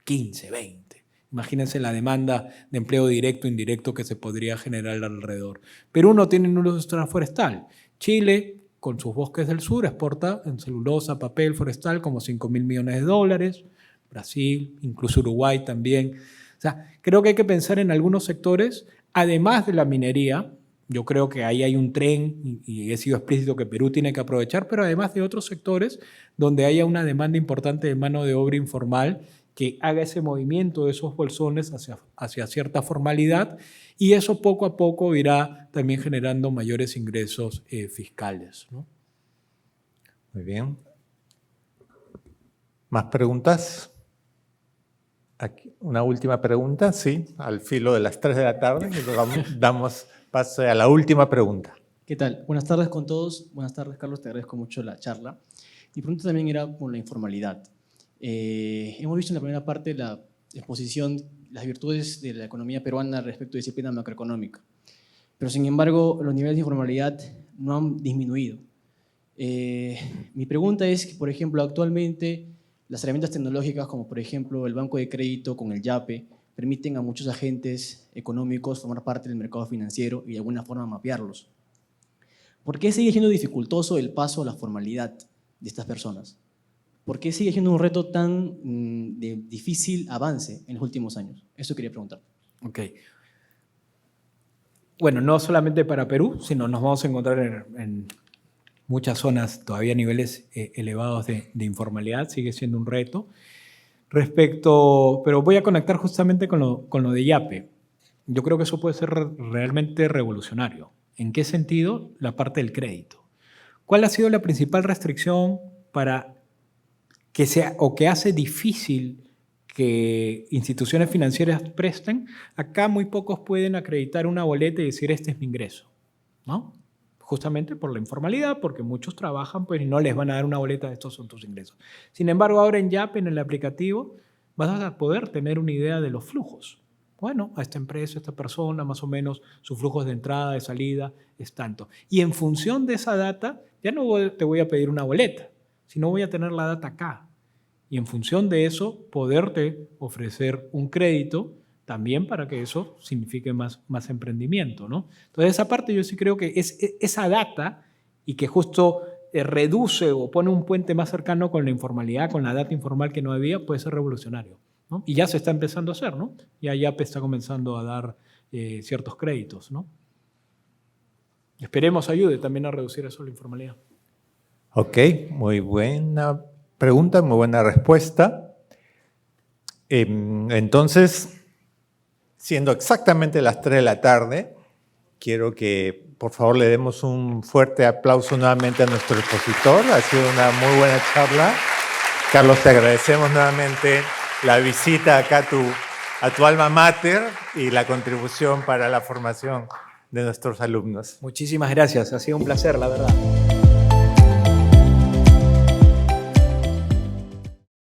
15, 20. Imagínense la demanda de empleo directo e indirecto que se podría generar alrededor. Perú no tiene una industria forestal. Chile, con sus bosques del sur, exporta en celulosa, papel, forestal como 5.000 millones de dólares. Brasil, incluso Uruguay también. O sea, creo que hay que pensar en algunos sectores, además de la minería. Yo creo que ahí hay un tren y he sido explícito que Perú tiene que aprovechar, pero además de otros sectores donde haya una demanda importante de mano de obra informal que haga ese movimiento de esos bolsones hacia cierta formalidad y eso poco a poco irá también generando mayores ingresos fiscales, ¿no?
Muy bien. ¿Más preguntas? Aquí, una última pregunta, sí, al filo de las 3 de la tarde. Damos paso a la última pregunta.
¿Qué tal? Buenas tardes con todos. Buenas tardes, Carlos. Te agradezco mucho la charla. Mi pregunta también era con la informalidad. Hemos visto en la primera parte la exposición, las virtudes de la economía peruana respecto a disciplina macroeconómica. Pero, sin embargo, los niveles de informalidad no han disminuido. Mi pregunta es que, por ejemplo, actualmente las herramientas tecnológicas, como por ejemplo el banco de crédito con el YAPE, permiten a muchos agentes económicos formar parte del mercado financiero y de alguna forma mapearlos. ¿Por qué sigue siendo dificultoso el paso a la formalidad de estas personas? ¿Por qué sigue siendo un reto tan de difícil avance en los últimos años? Eso quería preguntar.
Ok. Bueno, no solamente para Perú, sino nos vamos a encontrar en muchas zonas todavía a niveles elevados de informalidad, sigue siendo un reto. Pero voy a conectar justamente con lo de YAPE. Yo creo que eso puede ser realmente revolucionario. ¿En qué sentido? La parte del crédito. ¿Cuál ha sido la principal restricción para que hace difícil que instituciones financieras presten? Acá muy pocos pueden acreditar una boleta y decir este es mi ingreso, ¿no? Justamente por la informalidad, porque muchos trabajan pues, y no les van a dar una boleta de estos son tus ingresos. Sin embargo, ahora en YAPE, en el aplicativo, vas a poder tener una idea de los flujos. Bueno, a esta empresa, a esta persona, más o menos, sus flujos de entrada, de salida, es tanto. Y en función de esa data, ya no te voy a pedir una boleta, sino voy a tener la data acá. Y en función de eso, poderte ofrecer un crédito también para que eso signifique más emprendimiento, ¿no? Entonces, esa parte yo sí creo que es esa data y que justo reduce o pone un puente más cercano con la informalidad, con la data informal que no había, puede ser revolucionario, ¿no? Y ya se está empezando a hacer, ¿no? Ya YAPE está comenzando a dar ciertos créditos, ¿no? Esperemos ayude también a reducir eso la informalidad.
Ok, muy buena pregunta, muy buena respuesta. Entonces, siendo exactamente las 3 de la tarde, quiero que por favor le demos un fuerte aplauso nuevamente a nuestro expositor. Ha sido una muy buena charla. Carlos, te agradecemos nuevamente la visita acá a tu alma mater y la contribución para la formación de nuestros alumnos.
Muchísimas gracias, ha sido un placer, la verdad.